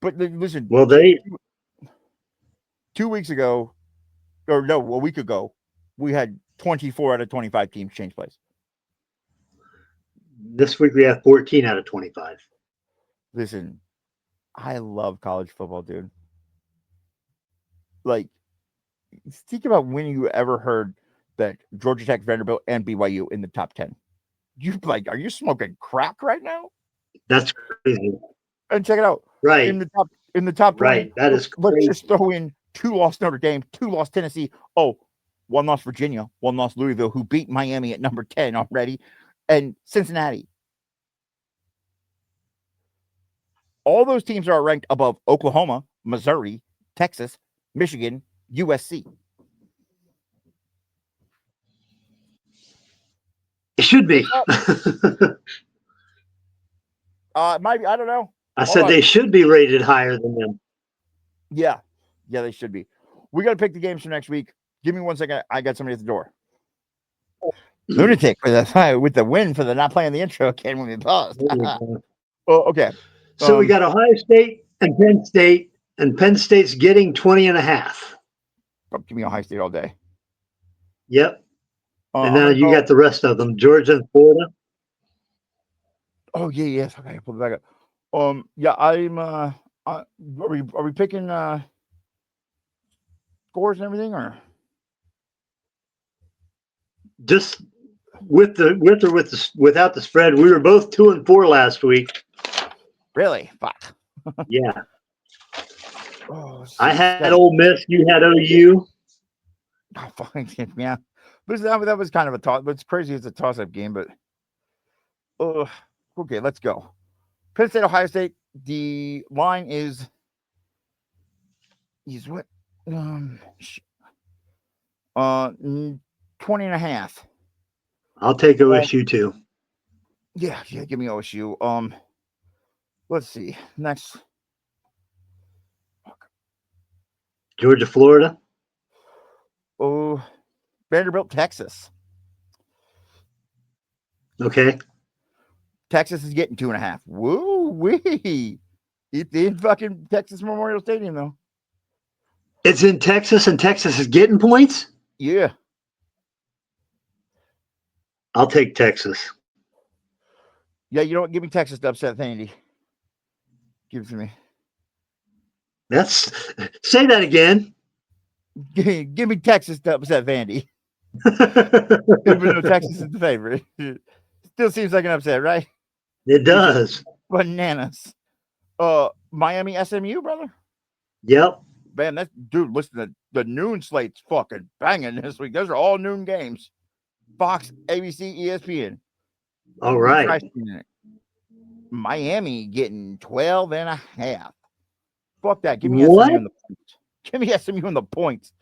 But listen. Well, 2 weeks ago, or no, a week ago, we had 24 out of 25 teams change plays. This week we have 14 out of 25. Listen, I love college football, dude. Like, think about when you ever heard that Georgia Tech, Vanderbilt, and BYU in the top 10. You like, are you smoking crack right now? That's crazy. And check it out. Right. In the top 20, right. That is crazy. Let's just throw in 2 lost Notre Dame, 2 lost Tennessee. Oh, 1 lost Virginia, 1 lost Louisville, who beat Miami at number 10 already, and Cincinnati. All those teams are ranked above Oklahoma, Missouri, Texas, Michigan, USC. It should be. Maybe, I don't know. I said they should be rated higher than them. Yeah, they should be. We got to pick the games for next week. Give me 1 second. I got somebody at the door. Lunatic with the win for the not playing the intro again when we paused. Oh, okay. So we got Ohio State and Penn State's getting 20.5. Give me Ohio State all day. Yep. And now you got the rest of them, Georgia and Florida. Oh yeah, yes. Okay, pull it back up. Yeah, I'm. Are we picking scores and everything, or just without the spread? We were both 2-4 last week. Really? Fuck. Yeah. Oh, I had Ole Miss. You had OU. Oh, fine. Yeah. But that was kind of a toss. But it's crazy. It's a toss-up game. But okay, let's go. Penn State, Ohio State. The line is what? 20.5. I'll take OSU too. Yeah. Give me OSU. Let's see. Next. Georgia, Florida. Oh, Vanderbilt, Texas. Okay. Texas is getting 2.5. Woo wee! It's in fucking Texas Memorial Stadium, though. It's in Texas, and Texas is getting points? Yeah. I'll take Texas. Yeah, you know what? Give me Texas to upset Vandy. Give it to me. Say that again. Give me Texas to upset Vandy. Even though Texas is the favorite. Still seems like an upset, right? It does. Bananas. Miami SMU, brother. Yep. Man, listen to the noon slate's fucking banging this week. Those are all noon games. Fox, ABC, ESPN. All right. Miami getting 12.5. Fuck that. Give me what? SMU in the points. Give me SMU in the points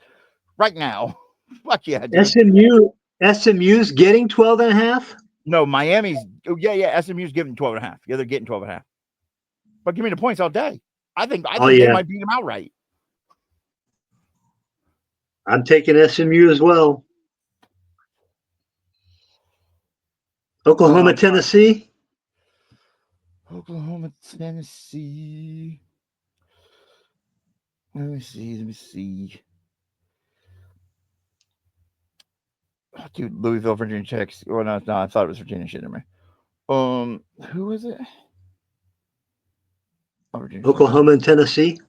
right now. Fuck yeah, dude. SMU's getting 12.5? No, Miami's. Yeah. SMU's giving 12.5. Yeah, they're getting 12.5. But give me the points all day. I think they might beat them outright. I'm taking SMU as well. Oklahoma, Tennessee. Oklahoma, Tennessee. Let me see. Oh, dude, Louisville, Virginia Tech. Oh, no, I thought it was Virginia. Shit, never mind. Who was it? Oh, Oklahoma and Tennessee.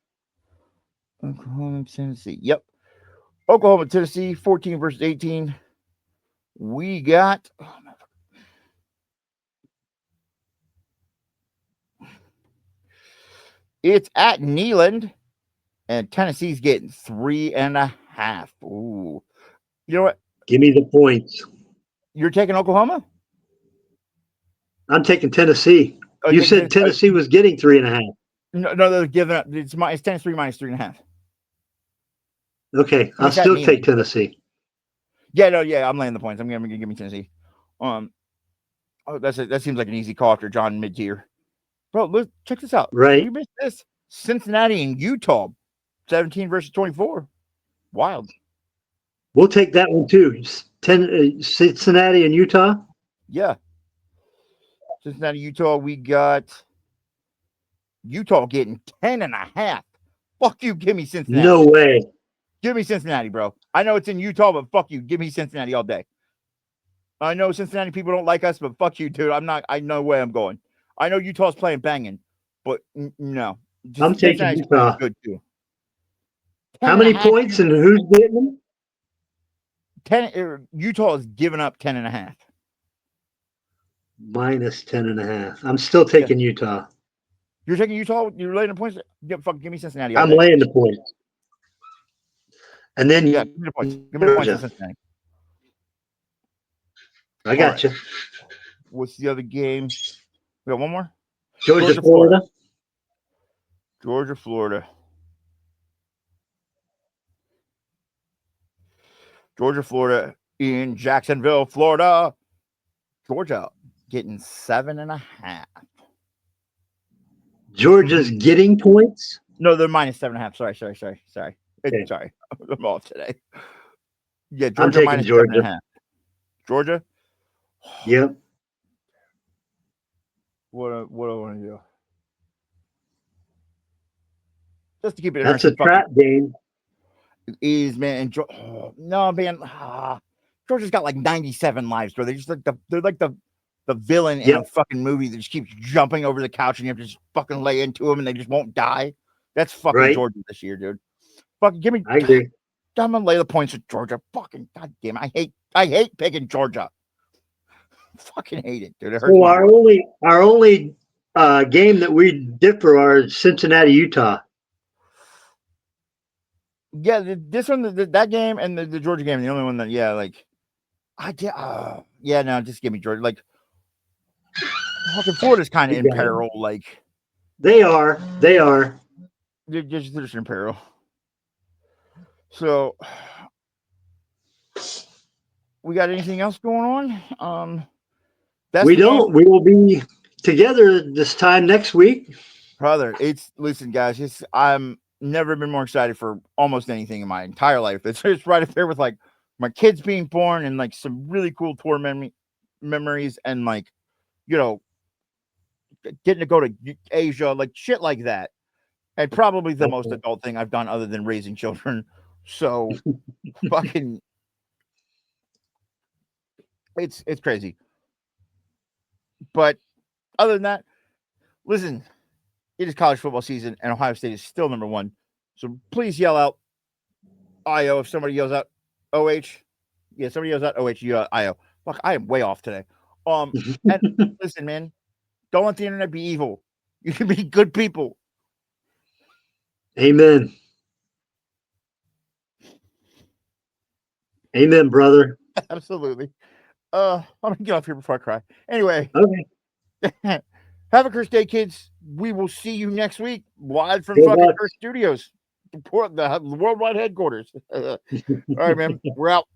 Oklahoma, Tennessee. Yep. Oklahoma, Tennessee, 14 versus 18. We got. It's at Neyland, and Tennessee's getting 3.5. Ooh. You know what? Give me the points. You're taking Oklahoma? I'm taking Tennessee. You said Tennessee was getting 3.5. No, they're giving up. It's -3, -3.5. Okay, I'll still take Tennessee. Yeah, no, yeah, I'm laying the points. I'm gonna give me Tennessee. That seems like an easy call after John mid-tier. Bro, look, check this out. Right. We missed this. Cincinnati and Utah, 17 versus 24. Wild. We'll take that one too. Cincinnati and Utah. Yeah. Cincinnati, Utah. We got Utah getting 10.5. Fuck you. Give me Cincinnati. No way. Give me Cincinnati, bro. I know it's in Utah, but fuck you. Give me Cincinnati all day. I know Cincinnati people don't like us, but fuck you, dude. I know where I'm going. I know Utah's playing banging, but no. I'm taking Cincinnati's Utah. good too. How many points and who's getting them? Utah is giving up 10.5. Minus 10.5. I'm still taking Utah. You're taking Utah? You're laying the points? Give me Cincinnati all I'm day. laying the points. And then give me the points. Give me the points in Cincinnati. I got you. What's the other game? We got one more? Georgia, Florida. Georgia, Florida. Georgia, Florida in Jacksonville, Florida. Georgia getting 7.5. Georgia's getting points? No, they're -7.5. Sorry. Okay. Sorry. I'm off today. Yeah, I'm Georgia taking Georgia. -7.5. Georgia? Yep. What do I want to do? Just to keep it That's a trap game. Is, man. And no, man. Georgia's got like 97 lives, bro. They're just like the villain in a fucking movie that just keeps jumping over the couch and you have to just fucking lay into them and they just won't die. That's fucking Georgia this year, dude. Fucking give me. I agree. I'm gonna lay the points with Georgia. Fucking goddamn, I hate picking Georgia. Fucking hate it, dude. It hurts. So our only game that we differ are Cincinnati, Utah. Yeah, this one, that game, and the Georgia game, the only one that, just give me Georgia. Like, fucking Florida's kind of in peril. Like, they are. They're just in peril. So, we got anything else going on? We don't. We will be together this time next week, brother. Listen, guys. I'm never been more excited for almost anything in my entire life. It's just right up there with like my kids being born and like some really cool tour memories and like, you know, getting to go to Asia, like shit like that. And probably the most adult thing I've done other than raising children. So fucking it's crazy. But other than that, listen, it is college football season and Ohio State is still number one. So please yell out IO if somebody yells out OH. Yeah, somebody yells out OH, you yell out IO. Fuck, I am way off today. And listen, man, don't let the internet be evil. You can be good people. Amen. Amen, brother. Absolutely. I'm gonna get off here before I cry. Anyway. Okay. Have a cursed day, kids. We will see you next week live from fucking Curse Studios, the worldwide headquarters. All right, man. We're out.